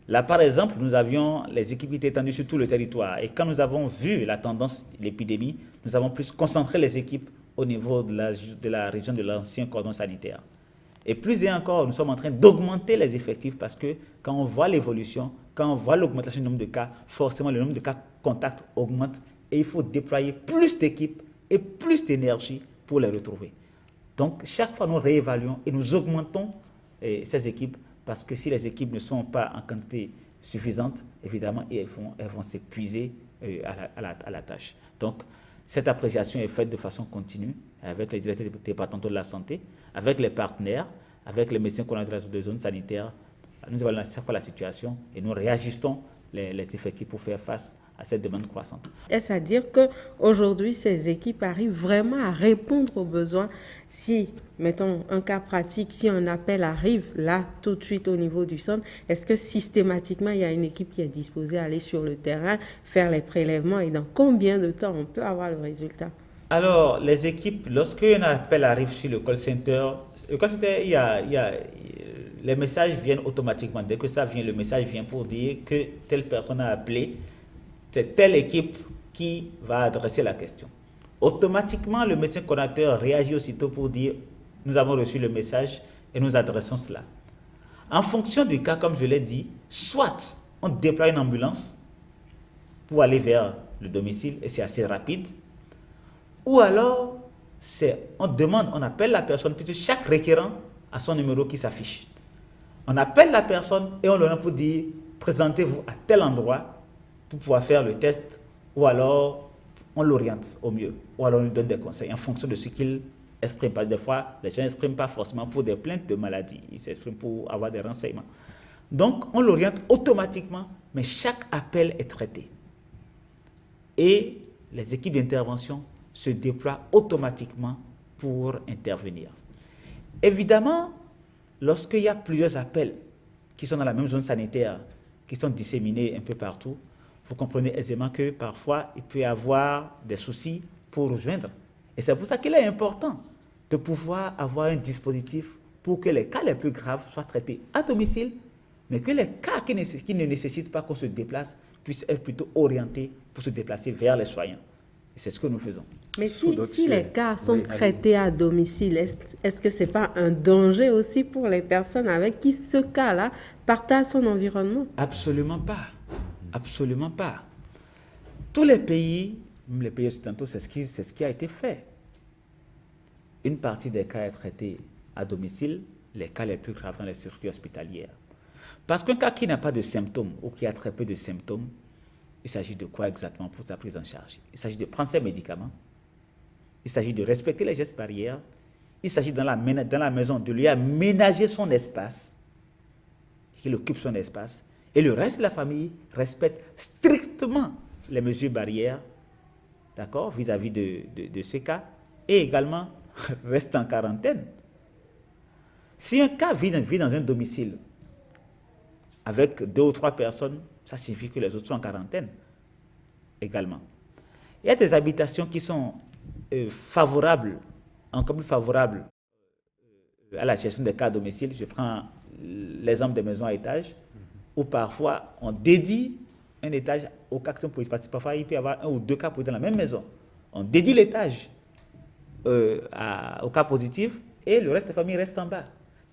Là, par exemple, nous avions les équipes qui étaient étendues sur tout le territoire. Et quand nous avons vu la tendance de l'épidémie, nous avons plus concentré les équipes au niveau de la région de l'ancien cordon sanitaire. Et plus et encore, nous sommes en train d'augmenter les effectifs parce que quand on voit l'évolution, quand on voit l'augmentation du nombre de cas, forcément le nombre de cas contacts augmente et il faut déployer plus d'équipes et plus d'énergie pour les retrouver. Donc, chaque fois, nous réévaluons et nous augmentons ces équipes parce que si les équipes ne sont pas en quantité suffisante, évidemment, elles vont s'épuiser à la tâche. Donc, cette appréciation est faite de façon continue avec les directeurs départementaux de la santé, avec les partenaires, avec les médecins coordonnateurs de zones sanitaires. Nous évaluons chaque fois la situation et nous réajustons les effectifs pour faire face à cette demande croissante. Est-ce à dire qu'aujourd'hui, ces équipes arrivent vraiment à répondre aux besoins? Si, mettons un cas pratique, si un appel arrive là, tout de suite au niveau du centre, est-ce que systématiquement, il y a une équipe qui est disposée à aller sur le terrain, faire les prélèvements et dans combien de temps on peut avoir le résultat? Alors, les équipes, lorsqu'un appel arrive sur le call center, les messages viennent automatiquement. Dès que ça vient, le message vient pour dire que telle personne a appelé, c'est telle équipe qui va adresser la question. Automatiquement, le médecin coordonnateur réagit aussitôt pour dire « Nous avons reçu le message et nous adressons cela ». En fonction du cas, comme je l'ai dit, soit on déploie une ambulance pour aller vers le domicile et c'est assez rapide, ou alors on appelle la personne, puisque chaque requérant a son numéro qui s'affiche. On appelle la personne et on leur donne pour dire « Présentez-vous à tel endroit » pour pouvoir faire le test, ou alors on l'oriente au mieux, ou alors on lui donne des conseils en fonction de ce qu'il exprime. Parce que des fois, les gens n'expriment pas forcément pour des plaintes de maladie, ils s'expriment pour avoir des renseignements. Donc, on l'oriente automatiquement, mais chaque appel est traité. Et les équipes d'intervention se déploient automatiquement pour intervenir. Évidemment, lorsqu'il y a plusieurs appels qui sont dans la même zone sanitaire, qui sont disséminés un peu partout, vous comprenez aisément que parfois, il peut y avoir des soucis pour rejoindre. Et c'est pour ça qu'il est important de pouvoir avoir un dispositif pour que les cas les plus graves soient traités à domicile, mais que les cas qui ne nécessitent pas qu'on se déplace puissent être plutôt orientés pour se déplacer vers les soignants. Et c'est ce que nous faisons. Mais si les cas sont traités à domicile, est-ce que ce n'est pas un danger aussi pour les personnes avec qui ce cas-là partage son environnement? Absolument pas. Absolument pas. Tous les pays, même les pays occidentaux, c'est ce qui a été fait. Une partie des cas est traitée à domicile, les cas les plus graves dans les structures hospitalières. Parce qu'un cas qui n'a pas de symptômes ou qui a très peu de symptômes, Il s'agit de quoi exactement pour sa prise en charge? Il s'agit de prendre ses médicaments. Il s'agit de respecter les gestes barrières. Il s'agit dans la maison de lui aménager son espace, qu'il occupe son espace. Et le reste de la famille respecte strictement les mesures barrières, d'accord, vis-à-vis de ce cas. Et également, reste en quarantaine. Si un cas vit dans un domicile avec 2 ou 3 personnes, ça signifie que les autres sont en quarantaine également. Il y a des habitations qui sont favorables, encore plus favorables à la gestion des cas à domicile. Je prends l'exemple des maisons à étage, où parfois on dédie un étage aux cas qui sont positifs. Parce que parfois il peut y avoir 1 ou 2 cas positifs dans la même maison. On dédie l'étage aux cas positifs et le reste de la famille reste en bas.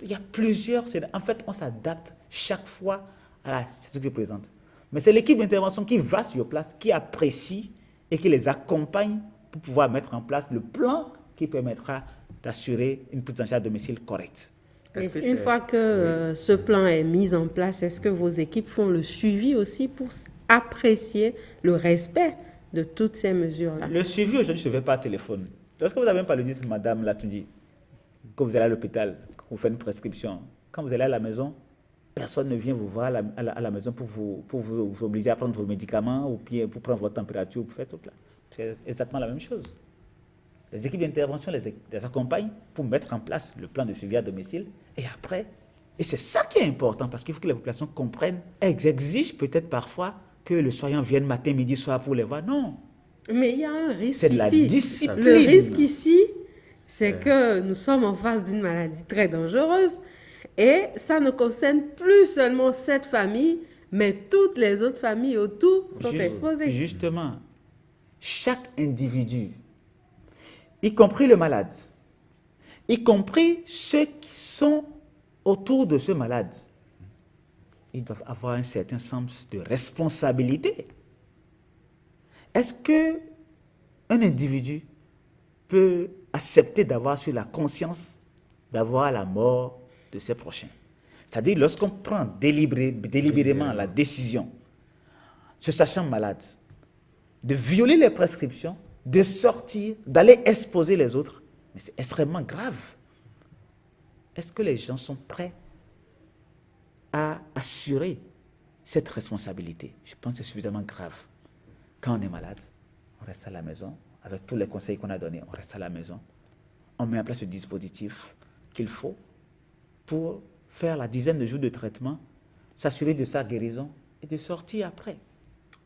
Il y a plusieurs. En fait, on s'adapte chaque fois à la situation qui présente. Mais c'est l'équipe d'intervention qui va sur place, qui apprécie et qui les accompagne pour pouvoir mettre en place le plan qui permettra d'assurer une prise en charge à domicile correcte. Une fois que ce plan est mis en place, est-ce que vos équipes font le suivi aussi pour apprécier le respect de toutes ces mesures-là? Le suivi aujourd'hui se fait par téléphone. Lorsque vous avez un paludisme, Madame Latundi, que vous allez à l'hôpital, que vous faites une prescription, quand vous allez à la maison, personne ne vient vous voir à la maison pour vous obliger à prendre vos médicaments ou bien pour prendre votre température. Vous faites tout là. C'est exactement la même chose. Les équipes d'intervention les accompagnent pour mettre en place le plan de suivi à domicile. Et après, et c'est ça qui est important, parce qu'il faut que les populations comprennent. Elles exigent peut-être parfois que le soignant vienne matin, midi, soir pour les voir. Non. Mais il y a un risque c'est de ici. La discipline. Le risque ici, c'est que nous sommes en face d'une maladie très dangereuse et ça ne concerne plus seulement cette famille, mais toutes les autres familles autour sont exposées. Justement, chaque individu, y compris le malade, y compris ceux qui sont autour de ce malade, ils doivent avoir un certain sens de responsabilité. Est-ce qu'un individu peut accepter d'avoir sur la conscience d'avoir la mort de ses prochains? C'est-à-dire lorsqu'on prend délibérément la décision, se sachant malade, de violer les prescriptions, de sortir, d'aller exposer les autres, mais c'est extrêmement grave. Est-ce que les gens sont prêts à assurer cette responsabilité? Je pense que c'est suffisamment grave. Quand on est malade, on reste à la maison, avec tous les conseils qu'on a donnés, on reste à la maison, on met en place le dispositif qu'il faut pour faire la dizaine de jours de traitement, s'assurer de sa guérison et de sortir après.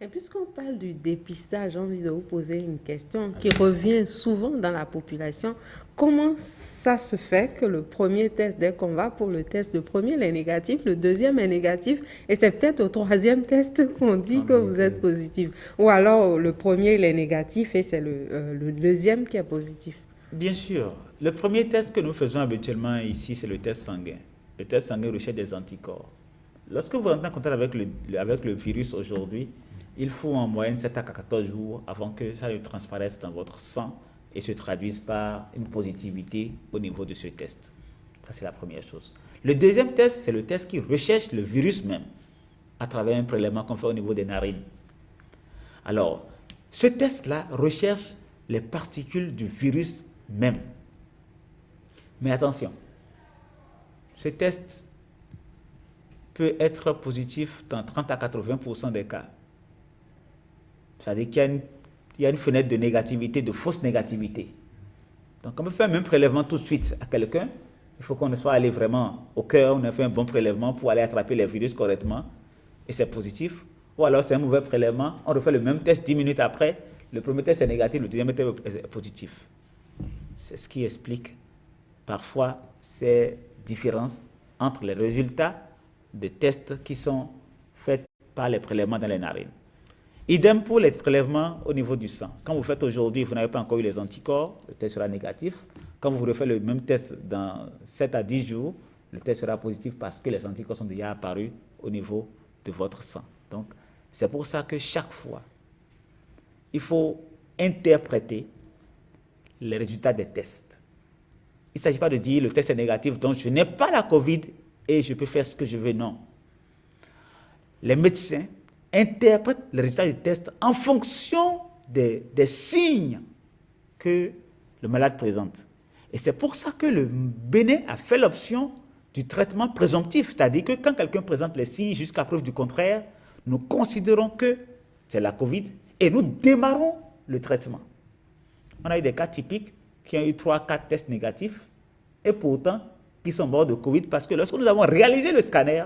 Et puisqu'on parle du dépistage, j'ai envie de vous poser une question qui revient souvent dans la population. Comment ça se fait que le premier test, dès qu'on va pour le test, le premier est négatif, le deuxième est négatif, et c'est peut-être au troisième test qu'on dit que vous êtes positif? Ou alors le premier il est négatif et c'est le deuxième qui est positif? Bien sûr. Le premier test que nous faisons habituellement ici, c'est le test sanguin. Le test sanguin recherche des anticorps. Lorsque vous rentrez en contact avec le virus aujourd'hui, il faut en moyenne 7 à 14 jours avant que ça ne transparaisse dans votre sang et se traduise par une positivité au niveau de ce test. Ça, c'est la première chose. Le deuxième test, c'est le test qui recherche le virus même à travers un prélèvement qu'on fait au niveau des narines. Alors, ce test-là recherche les particules du virus même. Mais attention, ce test peut être positif dans 30 à 80% des cas. C'est-à-dire qu'il y a une fenêtre de négativité, de fausse négativité. Donc, quand on fait un même prélèvement tout de suite à quelqu'un, il faut qu'on soit allé vraiment au cœur, on a fait un bon prélèvement pour aller attraper les virus correctement, et c'est positif. Ou alors c'est un mauvais prélèvement, on refait le même test 10 minutes après, le premier test est négatif, le deuxième test est positif. C'est ce qui explique parfois ces différences entre les résultats des tests qui sont faits par les prélèvements dans les narines. Idem pour les prélèvements au niveau du sang. Quand vous faites aujourd'hui, vous n'avez pas encore eu les anticorps, le test sera négatif. Quand vous refaites le même test dans 7 à 10 jours, le test sera positif parce que les anticorps sont déjà apparus au niveau de votre sang. Donc, c'est pour ça que chaque fois, il faut interpréter les résultats des tests. Il ne s'agit pas de dire le test est négatif, donc je n'ai pas la COVID et je peux faire ce que je veux. Non. Les médecins interprète les résultats du test en fonction des signes que le malade présente. Et c'est pour ça que le Bénin a fait l'option du traitement présomptif, c'est-à-dire que quand quelqu'un présente les signes jusqu'à preuve du contraire, nous considérons que c'est la COVID et nous démarrons le traitement. On a eu des cas typiques qui ont eu 3-4 tests négatifs et pourtant qui sont morts de COVID parce que lorsque nous avons réalisé le scanner,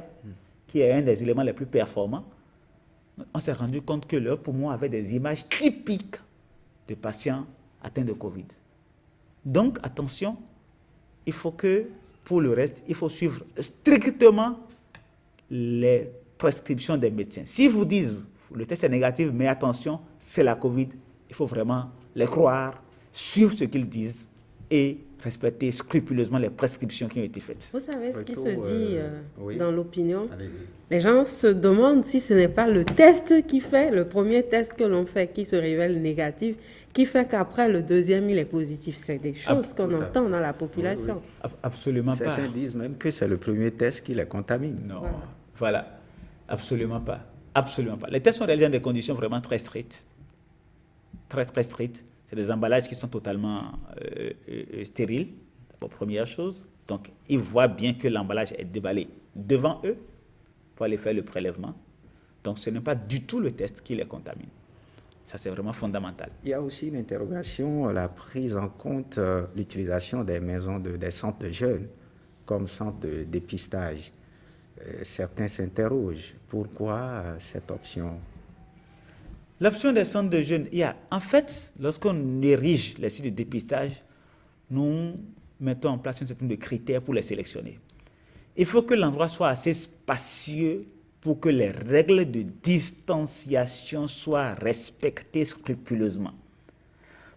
qui est un des éléments les plus performants, on s'est rendu compte que leurs poumons avaient des images typiques de patients atteints de COVID. Donc, attention, il faut que, pour le reste, il faut suivre strictement les prescriptions des médecins. Si vous disent le test est négatif, mais attention, c'est la COVID, il faut vraiment les croire, suivre ce qu'ils disent et respecter scrupuleusement les prescriptions qui ont été faites. Vous savez ce qui se Retour, dit oui. dans l'opinion? Allez-y. Les gens se demandent si ce n'est pas le test qui fait, le premier test que l'on fait qui se révèle négatif, qui fait qu'après le deuxième il est positif. C'est des choses qu'on tout à entend dans la population. Absolument pas. Certains disent même que c'est le premier test qui les contamine. Non, voilà. Absolument pas. Absolument pas. Les tests sont réalisés dans des conditions vraiment très strictes. Très, très strictes. C'est des emballages qui sont totalement stériles, la première chose. Donc, ils voient bien que l'emballage est déballé devant eux pour aller faire le prélèvement. Donc, ce n'est pas du tout le test qui les contamine. Ça, c'est vraiment fondamental. Il y a aussi une interrogation, la prise en compte, l'utilisation des maisons, des centres de jeunes comme centre de dépistage. Certains s'interrogent. Pourquoi cette option? L'option des centres de jeunes, en fait, lorsqu'on érige les sites de dépistage, nous mettons en place un certain nombre de critères pour les sélectionner. Il faut que l'endroit soit assez spacieux pour que les règles de distanciation soient respectées scrupuleusement.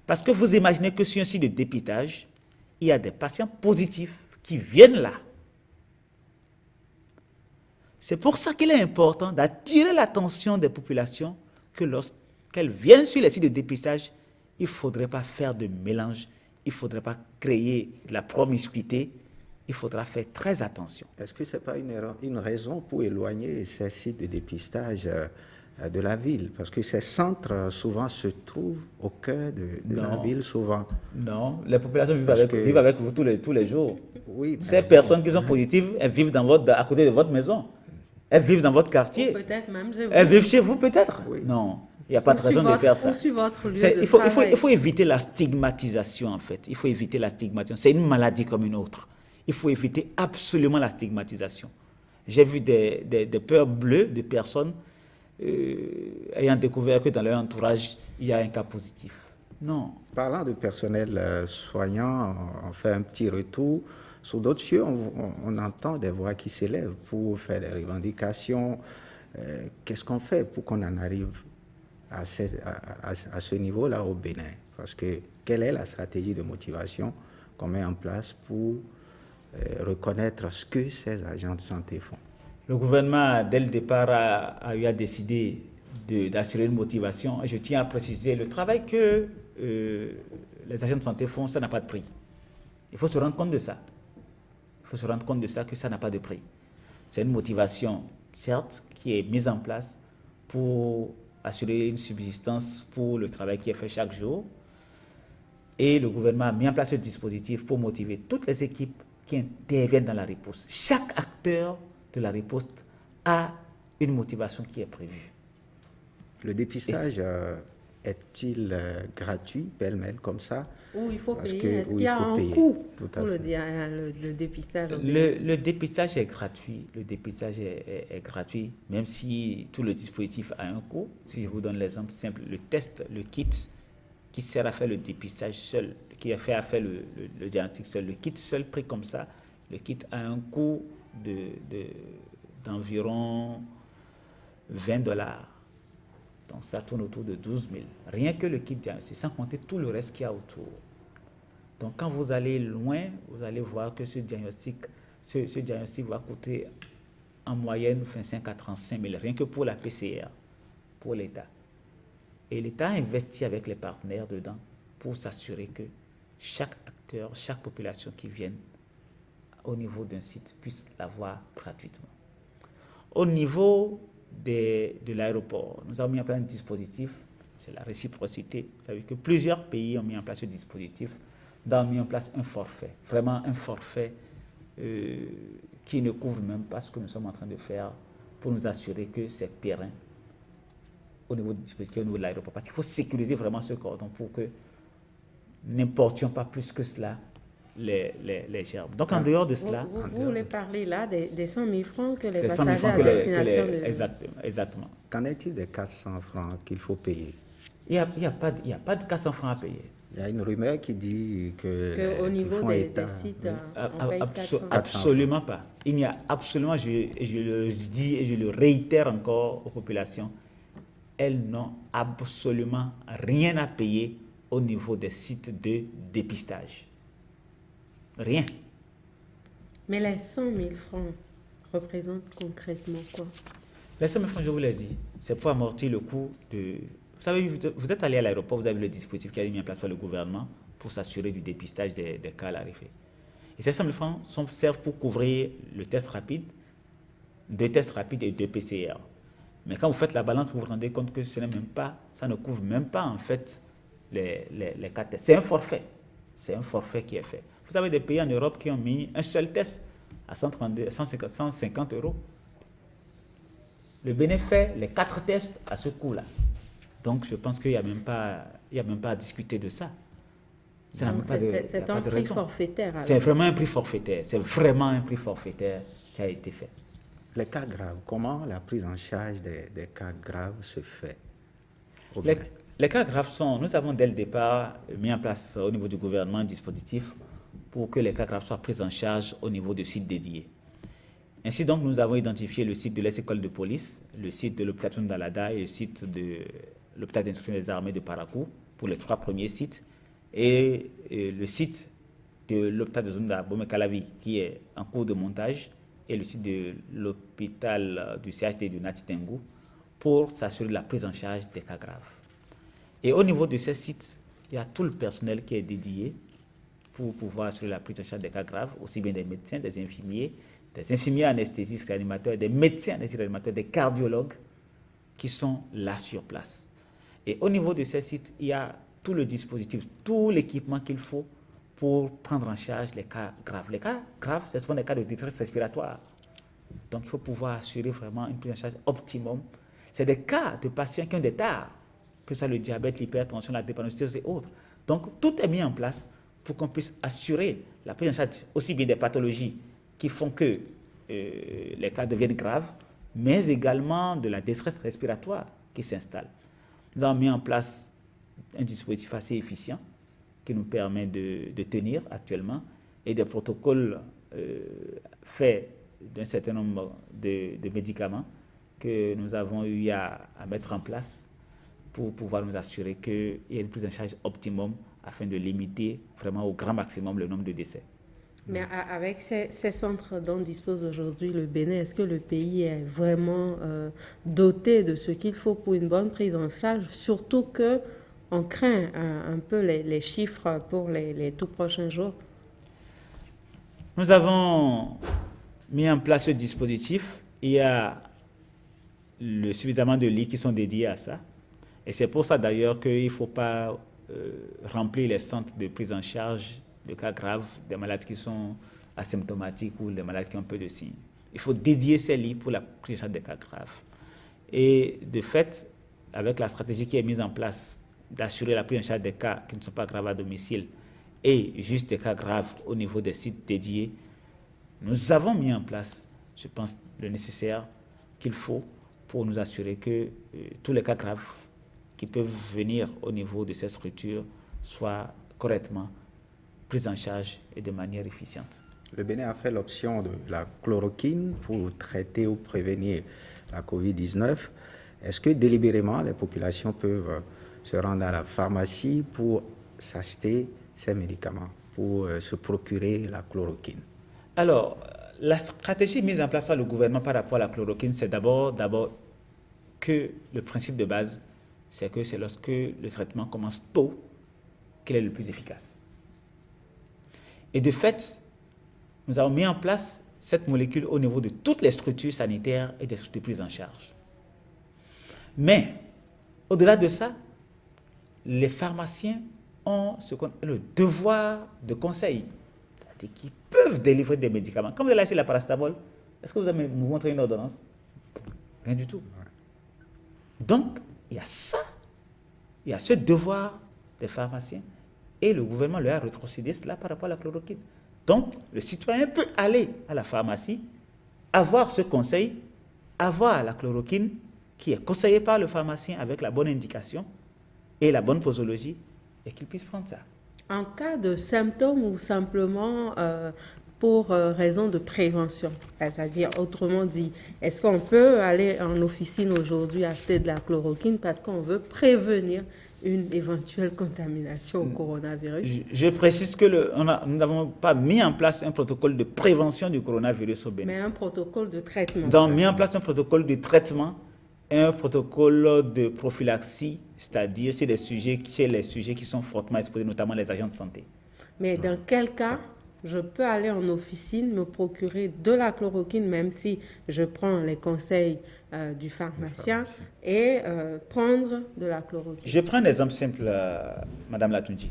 Parce que vous imaginez que sur un site de dépistage, il y a des patients positifs qui viennent là. C'est pour ça qu'il est important d'attirer l'attention des populations que lorsqu'elles viennent sur les sites de dépistage, il ne faudrait pas faire de mélange, il ne faudrait pas créer de la promiscuité, il faudra faire très attention. Est-ce que ce n'est pas une raison pour éloigner ces sites de dépistage de la ville? Parce que ces centres, souvent, se trouvent au cœur de la ville, souvent. Non, les populations vivent avec vous tous les jours. Oui, Ces personnes qui sont positives, elles vivent à côté de votre maison. Elles vivent dans votre quartier. Ou peut-être même chez vous. Elles vivent chez vous, peut-être. Oui. Non, il n'y a pas de raison de faire ça. Votre lieu de Il faut éviter la stigmatisation, en fait. Il faut éviter la stigmatisation. C'est une maladie comme une autre. Il faut éviter absolument la stigmatisation. J'ai vu des peurs bleues de personnes ayant découvert que dans leur entourage, il y a un cas positif. Non. Parlant de personnel soignant, on fait un petit retour. Sur d'autres cieux, on entend des voix qui s'élèvent pour faire des revendications. Qu'est-ce qu'on fait pour qu'on en arrive à ce niveau-là au Bénin? Parce que quelle est la stratégie de motivation qu'on met en place pour reconnaître ce que ces agents de santé font? Le gouvernement, dès le départ, a décidé d'assurer une motivation. Je tiens à préciser, le travail que les agents de santé font, ça n'a pas de prix. Il faut se rendre compte de ça. Il faut se rendre compte de ça, que ça n'a pas de prix. C'est une motivation, certes, qui est mise en place pour assurer une subsistance pour le travail qui est fait chaque jour. Et le gouvernement a mis en place ce dispositif pour motiver toutes les équipes qui interviennent dans la riposte. Chaque acteur de la riposte a une motivation qui est prévue. Le dépistage est-il gratuit, pêle-mêle, comme ça? Ou il faut payer? Est-ce qu'il y a un coût pour le dépistage? Le dépistage est gratuit. Le dépistage est gratuit, même si tout le dispositif a un coût. Si je vous donne l'exemple simple, le test, le kit qui sert à faire le dépistage seul, qui a fait à faire le diagnostic seul, le kit seul pris comme ça, le kit a un coût d'environ $20. Donc ça tourne autour de 12 000. Rien que le kit diagnostic, sans compter tout le reste qu'il y a autour. Donc quand vous allez loin, vous allez voir que ce diagnostic va coûter en moyenne 25 à 35 000, rien que pour la PCR, pour l'État. Et l'État investit avec les partenaires dedans pour s'assurer que chaque acteur, chaque population qui vienne au niveau d'un site puisse l'avoir gratuitement. Au niveau de l'aéroport, nous avons mis en place un dispositif, c'est la réciprocité. Vous savez que plusieurs pays ont mis en place ce dispositif, nous avons mis en place un forfait, vraiment un forfait qui ne couvre même pas ce que nous sommes en train de faire pour nous assurer que c'est périn au niveau du dispositif, au niveau de l'aéroport. Parce qu'il faut sécuriser vraiment ce cordon pour que n'importions pas plus que cela les germes. Donc, en dehors de cela... Vous voulez parler là des 100 000 francs que les des 100 000 passagers francs à destination de... Exactement. Qu'en est-il des 400 francs qu'il faut payer? Il n'y a pas de 400 francs à payer. Il y a une rumeur qui dit que au niveau fonds des État, sites, on paye 400. Absolument pas. Il n'y a absolument, je le dis et je le réitère encore aux populations, elles n'ont absolument rien à payer au niveau des sites de dépistage. Rien. Mais les 100 000 francs représentent concrètement quoi? Les 100 000 francs, je vous l'ai dit, c'est pour amortir le coût de... Vous savez, vous êtes allé à l'aéroport, vous avez le dispositif qui a été mis en place par le gouvernement pour s'assurer du dépistage des cas à l'arrivée. Et ces 100 000 francs servent pour couvrir le test rapide, 2 tests rapides et 2 PCR. Mais quand vous faites la balance, vous vous rendez compte que ça ne couvre même pas en fait les cas de tests. C'est un forfait. C'est un forfait qui est fait. Vous avez des pays en Europe qui ont mis un seul test à 150 euros. Le Bénin fait les 4 tests à ce coût-là. Donc, je pense qu'il n'y a même pas à discuter de ça. C'est un prix forfaitaire. C'est vraiment un prix forfaitaire. C'est vraiment un prix forfaitaire qui a été fait. Les cas graves, comment la prise en charge des cas graves se fait? Les cas graves nous avons dès le départ mis en place au niveau du gouvernement un dispositif pour que les cas graves soient pris en charge au niveau de sites dédiés. Ainsi donc, nous avons identifié le site de l'ex-école de police, le site de l'hôpital Tundalada et le site de l'hôpital d'instruction des armées de Parakou pour les 3 premiers sites et le site de l'hôpital de Zunda Bomekalavi qui est en cours de montage et le site de l'hôpital du CHD de Natitengu pour s'assurer de la prise en charge des cas graves. Et au niveau de ces sites, il y a tout le personnel qui est dédié pour pouvoir assurer la prise en charge des cas graves, aussi bien des médecins, des infirmiers anesthésistes, réanimateurs, des médecins anesthésistes, réanimateurs, des cardiologues qui sont là sur place. Et au niveau de ces sites, il y a tout le dispositif, tout l'équipement qu'il faut pour prendre en charge les cas graves. Les cas graves, ce sont des cas de détresse respiratoire. Donc, il faut pouvoir assurer vraiment une prise en charge optimum. C'est des cas de patients qui ont des tares, que ce soit le diabète, l'hypertension, la drépanocytose et autres. Donc, tout est mis en place pour qu'on puisse assurer la prise en charge aussi bien des pathologies qui font que les cas deviennent graves, mais également de la détresse respiratoire qui s'installe. Nous avons mis en place un dispositif assez efficient qui nous permet de tenir actuellement et des protocoles faits d'un certain nombre de médicaments que nous avons eu à mettre en place pour pouvoir nous assurer qu'il y ait une prise en charge optimum afin de limiter vraiment au grand maximum le nombre de décès. Mais avec ces centres dont dispose aujourd'hui le Bénin, est-ce que le pays est vraiment doté de ce qu'il faut pour une bonne prise en charge, surtout qu'on craint un peu les chiffres pour les tout prochains jours? Nous avons mis en place ce dispositif. Il y a suffisamment de lits qui sont dédiés à ça. Et c'est pour ça d'ailleurs qu'il ne faut pas remplir les centres de prise en charge de cas graves, des malades qui sont asymptomatiques ou des malades qui ont peu de signes. Il faut dédier ces lits pour la prise en charge des cas graves. Et de fait, avec la stratégie qui est mise en place d'assurer la prise en charge des cas qui ne sont pas graves à domicile et juste des cas graves au niveau des sites dédiés, nous avons mis en place, je pense, le nécessaire qu'il faut pour nous assurer que tous les cas graves qui peuvent venir au niveau de ces structures soient correctement prise en charge et de manière efficiente. Le Bénin a fait l'option de la chloroquine pour traiter ou prévenir la COVID-19. Est-ce que délibérément les populations peuvent se rendre à la pharmacie pour s'acheter ces médicaments, pour se procurer la chloroquine? Alors, la stratégie mise en place par le gouvernement par rapport à la chloroquine, c'est d'abord que le principe de base, c'est que c'est lorsque le traitement commence tôt qu'il est le plus efficace. Et de fait, nous avons mis en place cette molécule au niveau de toutes les structures sanitaires et des structures de prise en charge. Mais, au-delà de ça, les pharmaciens ont le devoir de conseil, c'est-à-dire qu'ils peuvent délivrer des médicaments. Comme vous avez laissé la paracétamol, est-ce que vous avez montré une ordonnance? Rien du tout. Donc, il y a ça, il y a ce devoir des pharmaciens, et le gouvernement leur a rétrocédé cela par rapport à la chloroquine. Donc, le citoyen peut aller à la pharmacie, avoir ce conseil, avoir la chloroquine qui est conseillée par le pharmacien avec la bonne indication et la bonne posologie, et qu'il puisse prendre ça. En cas de symptômes ou simplement pour raison de prévention, c'est-à-dire autrement dit, est-ce qu'on peut aller en officine aujourd'hui acheter de la chloroquine parce qu'on veut prévenir une éventuelle contamination au coronavirus? Je précise que nous n'avons pas mis en place un protocole de prévention du coronavirus au Bénin. Mais un protocole de traitement. Nous avons mis en place un protocole de traitement et un protocole de prophylaxie, c'est-à-dire chez les sujets qui sont fortement exposés, notamment les agents de santé. Mais dans quel cas je peux aller en officine, me procurer de la chloroquine, même si je prends les conseils du pharmacien, et prendre de la chloroquine? Je prends un exemple simple, Madame Latoundji.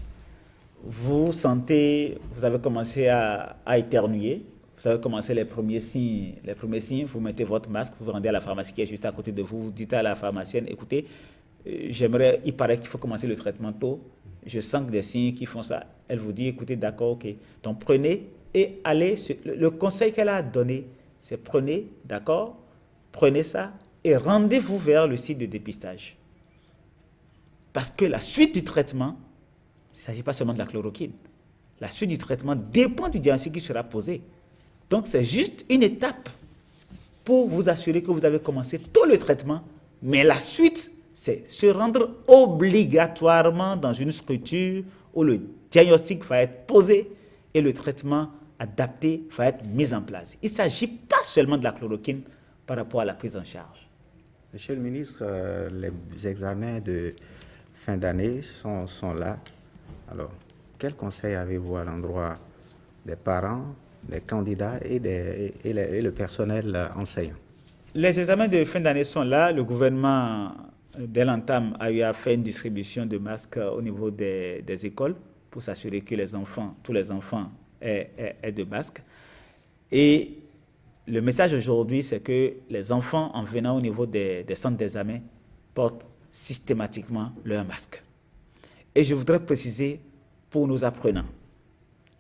Vous sentez, vous avez commencé à éternuer, vous avez commencé les premiers signes, vous mettez votre masque, vous vous rendez à la pharmacie qui est juste à côté de vous, vous dites à la pharmacienne, écoutez, il paraît qu'il faut commencer le traitement tôt, je sens des signes qui font ça. Elle vous dit, écoutez, d'accord, ok. Donc prenez et allez, le conseil qu'elle a donné, c'est prenez, d'accord, prenez ça et rendez-vous vers le site de dépistage. Parce que la suite du traitement, il ne s'agit pas seulement de la chloroquine. La suite du traitement dépend du diagnostic qui sera posé. Donc c'est juste une étape pour vous assurer que vous avez commencé tout le traitement, mais la suite, c'est se rendre obligatoirement dans une structure où le diagnostic va être posé et le traitement adapté va être mis en place. Il ne s'agit pas seulement de la chloroquine par rapport à la prise en charge. Monsieur le ministre, les examens de fin d'année sont là. Alors, quel conseil avez-vous à l'endroit des parents, des candidats et le personnel enseignant? Les examens de fin d'année sont là. Le gouvernement, dès l'entame, a eu à faire une distribution de masques au niveau des écoles pour s'assurer que tous les enfants aient de masques. Et le message aujourd'hui, c'est que les enfants, en venant au niveau des centres d'examen, portent systématiquement leur masque. Et je voudrais préciser pour nos apprenants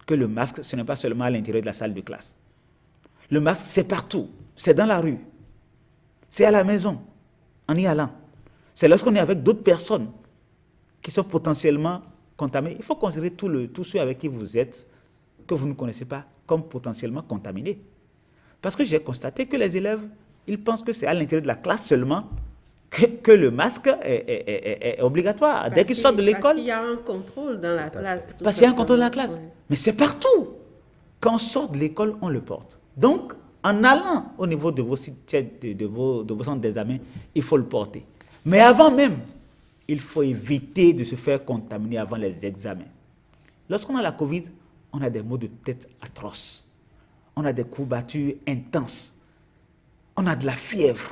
que le masque, ce n'est pas seulement à l'intérieur de la salle de classe. Le masque, c'est partout. C'est dans la rue. C'est à la maison, en y allant. C'est lorsqu'on est avec d'autres personnes qui sont potentiellement contaminées. Il faut considérer tous ceux avec qui vous êtes, que vous ne connaissez pas, comme potentiellement contaminés. Parce que j'ai constaté que les élèves, ils pensent que c'est à l'intérieur de la classe seulement que le masque est obligatoire. Dès qu'ils sortent de l'école. Parce qu'il y a un contrôle dans la classe. Parce qu'il y a un contrôle dans la classe. Oui. Mais c'est partout. Quand on sort de l'école, on le porte. Donc, en allant au niveau de vos centres d'examen, il faut le porter. Mais avant même, il faut éviter de se faire contaminer avant les examens. Lorsqu'on a la Covid, on a des maux de tête atroces. On a des courbatures intenses. On a de la fièvre.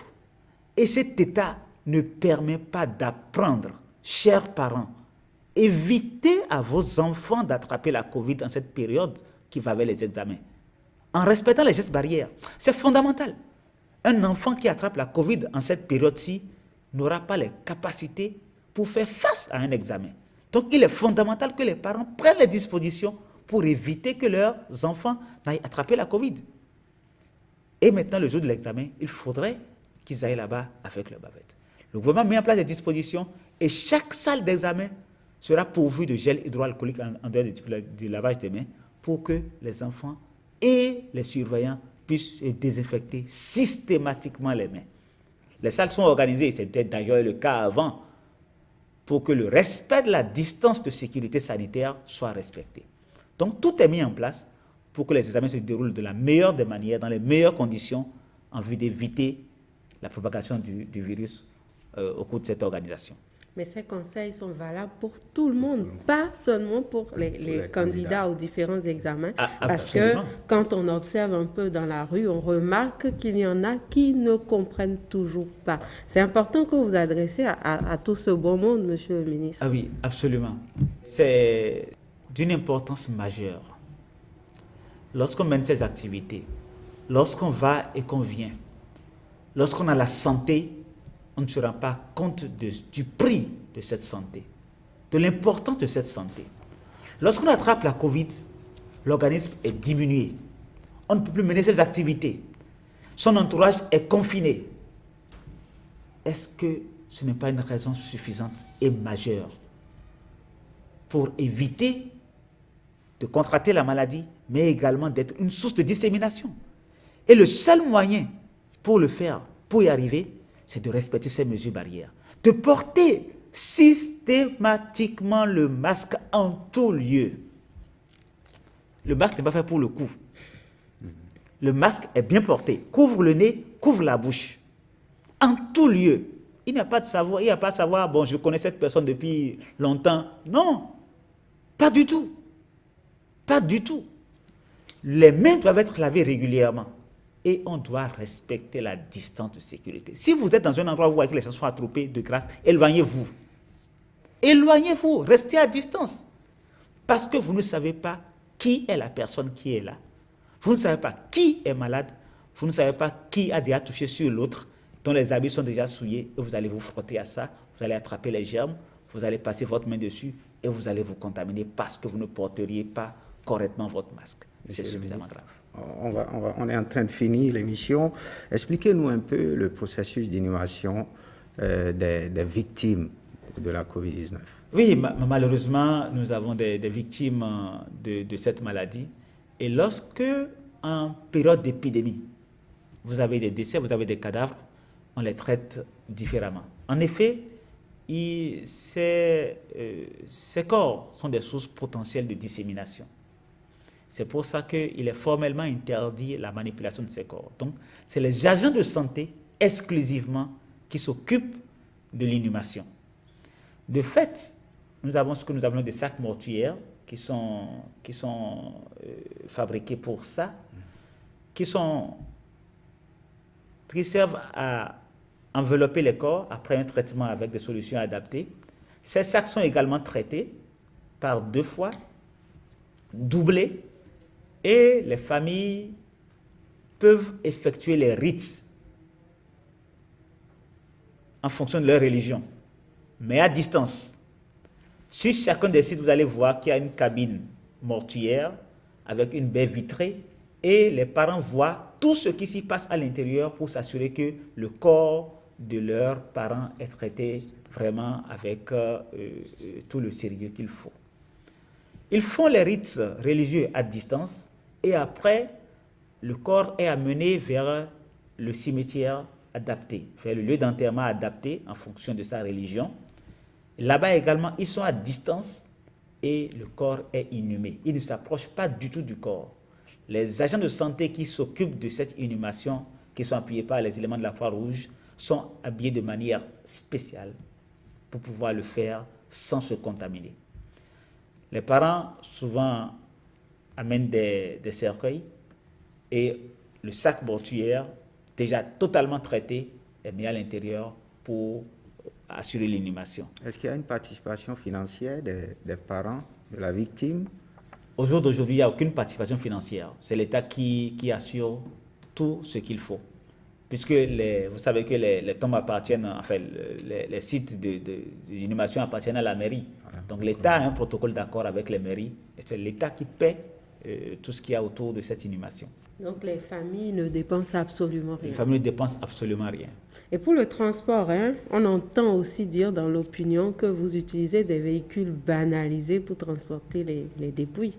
Et cet état ne permet pas d'apprendre, chers parents, évitez à vos enfants d'attraper la Covid en cette période qui va vers les examens. En respectant les gestes barrières. C'est fondamental. Un enfant qui attrape la Covid en cette période-ci n'aura pas les capacités pour faire face à un examen. Donc, il est fondamental que les parents prennent les dispositions pour éviter que leurs enfants n'aillent attraper la Covid. Et maintenant, le jour de l'examen, il faudrait qu'ils aillent là-bas avec leur bavette. Le gouvernement met en place des dispositions et chaque salle d'examen sera pourvue de gel hydroalcoolique en dehors du lavage des mains pour que les enfants et les surveillants puissent désinfecter systématiquement les mains. Les salles sont organisées, c'était d'ailleurs le cas avant, pour que le respect de la distance de sécurité sanitaire soit respecté. Donc tout est mis en place pour que les examens se déroulent de la meilleure des manières, dans les meilleures conditions, en vue d'éviter la propagation du virus au cours de cette organisation. Mais ces conseils sont valables pour tout le monde, pas seulement pour les candidats aux différents examens. Parce que quand on observe un peu dans la rue, on remarque qu'il y en a qui ne comprennent toujours pas. C'est important que vous vous adressiez à tout ce beau monde, monsieur le ministre. Ah oui, absolument. C'est d'une importance majeure. Lorsqu'on mène ces activités, lorsqu'on va et qu'on vient, lorsqu'on a la santé, on ne se rend pas compte du prix de cette santé, de l'importance de cette santé. Lorsqu'on attrape la Covid, l'organisme est diminué. On ne peut plus mener ses activités. Son entourage est confiné. Est-ce que ce n'est pas une raison suffisante et majeure pour éviter de contracter la maladie, mais également d'être une source de dissémination? Et le seul moyen pour le faire, pour y arriver, c'est de respecter ces mesures barrières, de porter systématiquement le masque en tout lieu. Le masque n'est pas fait pour le cou. Le masque est bien porté, couvre le nez, couvre la bouche, en tout lieu. Il n'y a pas de savoir, il n'y a pas de savoir, bon, je connais cette personne depuis longtemps. Non, pas du tout. Pas du tout. Les mains doivent être lavées régulièrement. Et on doit respecter la distance de sécurité. Si vous êtes dans un endroit où les gens sont attroupés, de grâce, éloignez-vous. Éloignez-vous, restez à distance. Parce que vous ne savez pas qui est la personne qui est là. Vous ne savez pas qui est malade. Vous ne savez pas qui a déjà touché sur l'autre, dont les habits sont déjà souillés. Et vous allez vous frotter à ça. Vous allez attraper les germes. Vous allez passer votre main dessus. Et vous allez vous contaminer parce que vous ne porteriez pas correctement votre masque. C'est suffisamment grave. On est en train de finir l'émission. Expliquez-nous un peu le processus d'inhumation des victimes de la COVID-19. Oui, malheureusement, nous avons des victimes de cette maladie. Et lorsque, en période d'épidémie, vous avez des décès, vous avez des cadavres, on les traite différemment. En effet, ces corps sont des sources potentielles de dissémination. C'est pour ça qu'il est formellement interdit la manipulation de ces corps. Donc, c'est les agents de santé exclusivement qui s'occupent de l'inhumation. De fait, nous avons ce que nous appelons des sacs mortuaires qui sont fabriqués pour ça, qui servent à envelopper les corps après un traitement avec des solutions adaptées. Ces sacs sont également traités par 2 fois, doublés, et les familles peuvent effectuer les rites en fonction de leur religion, mais à distance. Sur chacun des sites, vous allez voir qu'il y a une cabine mortuaire avec une baie vitrée et les parents voient tout ce qui s'y passe à l'intérieur pour s'assurer que le corps de leurs parents est traité vraiment avec tout le sérieux qu'il faut. Ils font les rites religieux à distance et après, le corps est amené vers le cimetière adapté, vers le lieu d'enterrement adapté en fonction de sa religion. Là-bas également, ils sont à distance et le corps est inhumé. Ils ne s'approchent pas du tout du corps. Les agents de santé qui s'occupent de cette inhumation, qui sont appuyés par les éléments de la Croix-Rouge, sont habillés de manière spéciale pour pouvoir le faire sans se contaminer. Les parents, souvent, amènent des cercueils et le sac mortuaire, déjà totalement traité, est mis à l'intérieur pour assurer l'inhumation. Est-ce qu'il y a une participation financière des parents de la victime? Au jour d'aujourd'hui, il n'y a aucune participation financière. C'est l'État qui assure tout ce qu'il faut. Puisque vous savez que les tombes appartiennent, enfin, les sites d'inhumation appartiennent à la mairie. Voilà. Donc l'État a un protocole d'accord avec les mairies et c'est l'État qui paie tout ce qu'il y a autour de cette inhumation. Donc les familles ne dépensent absolument rien. Les familles ne dépensent absolument rien. Et pour le transport, on entend aussi dire dans l'opinion que vous utilisez des véhicules banalisés pour transporter les dépouilles.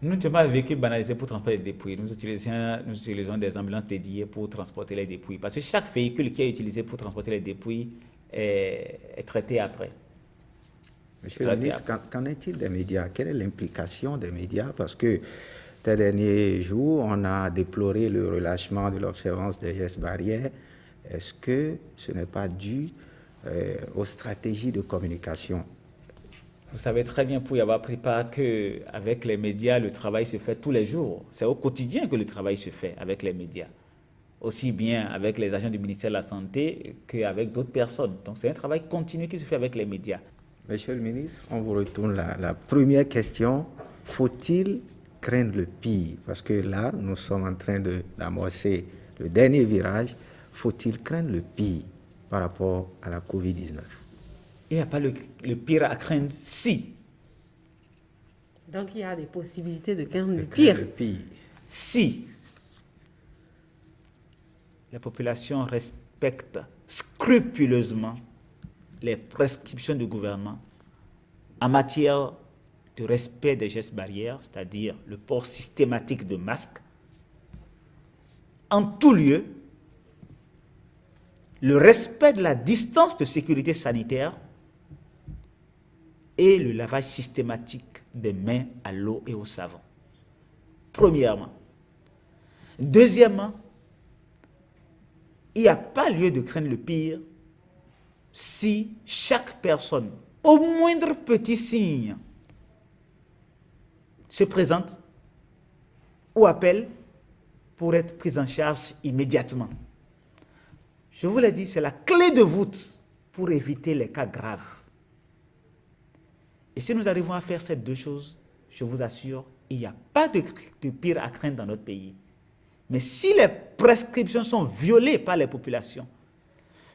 Nous n'utilisons pas des véhicules banalisés pour transporter les dépouilles. Nous utilisons des ambulances dédiées pour transporter les dépouilles. Parce que chaque véhicule qui est utilisé pour transporter les dépouilles est traité après. Monsieur le ministre, qu'en est-il des médias? Quelle est l'implication des médias? Parce que ces derniers jours, on a déploré le relâchement de l'observance des gestes barrières. Est-ce que ce n'est pas dû aux stratégies de communication. Vous savez très bien, pour y avoir pris part, qu'avec les médias, le travail se fait tous les jours. C'est au quotidien que le travail se fait avec les médias. Aussi bien avec les agents du ministère de la Santé qu'avec d'autres personnes. Donc c'est un travail continu qui se fait avec les médias. Monsieur le ministre, on vous retourne la première question. Faut-il craindre le pire? Parce que là, nous sommes en train d'amorcer le dernier virage. Faut-il craindre le pire par rapport à la COVID-19? Il n'y a pas le pire à craindre si. Donc il y a des possibilités de craindre le pire. Si la population respecte scrupuleusement les prescriptions du gouvernement en matière de respect des gestes barrières, c'est-à-dire le port systématique de masques, en tout lieu, le respect de la distance de sécurité sanitaire et le lavage systématique des mains à l'eau et au savon. Premièrement. Deuxièmement, il n'y a pas lieu de craindre le pire si chaque personne, au moindre petit signe, se présente ou appelle pour être prise en charge immédiatement. Je vous l'ai dit, c'est la clé de voûte pour éviter les cas graves. Et si nous arrivons à faire ces deux choses, je vous assure, il n'y a pas de pire à craindre dans notre pays. Mais si les prescriptions sont violées par les populations,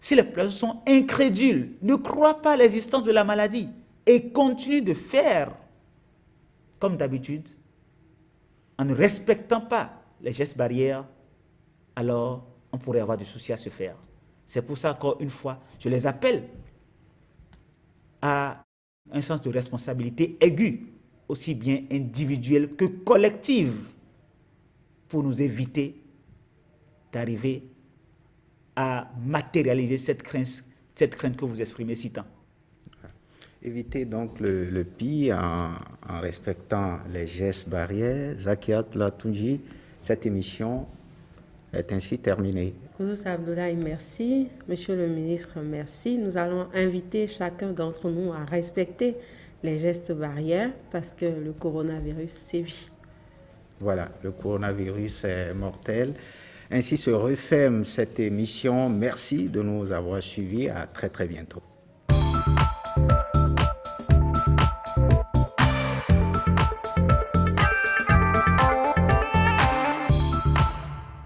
si les populations sont incrédules, ne croient pas à l'existence de la maladie et continuent de faire comme d'habitude, en ne respectant pas les gestes barrières, alors on pourrait avoir du souci à se faire. C'est pour ça qu'encore une fois, je les appelle à un sens de responsabilité aigu, aussi bien individuelle que collective, pour nous éviter d'arriver à matérialiser cette crainte que vous exprimez si tant. Éviter donc le pire en respectant les gestes barrières. Zakiat Latunji, cette émission est ainsi terminée. Koudous Abdoulaye, merci. Monsieur le ministre, merci. Nous allons inviter chacun d'entre nous à respecter les gestes barrières parce que le coronavirus sévit. Voilà, le coronavirus est mortel. Ainsi se referme cette émission. Merci de nous avoir suivis. À très très bientôt.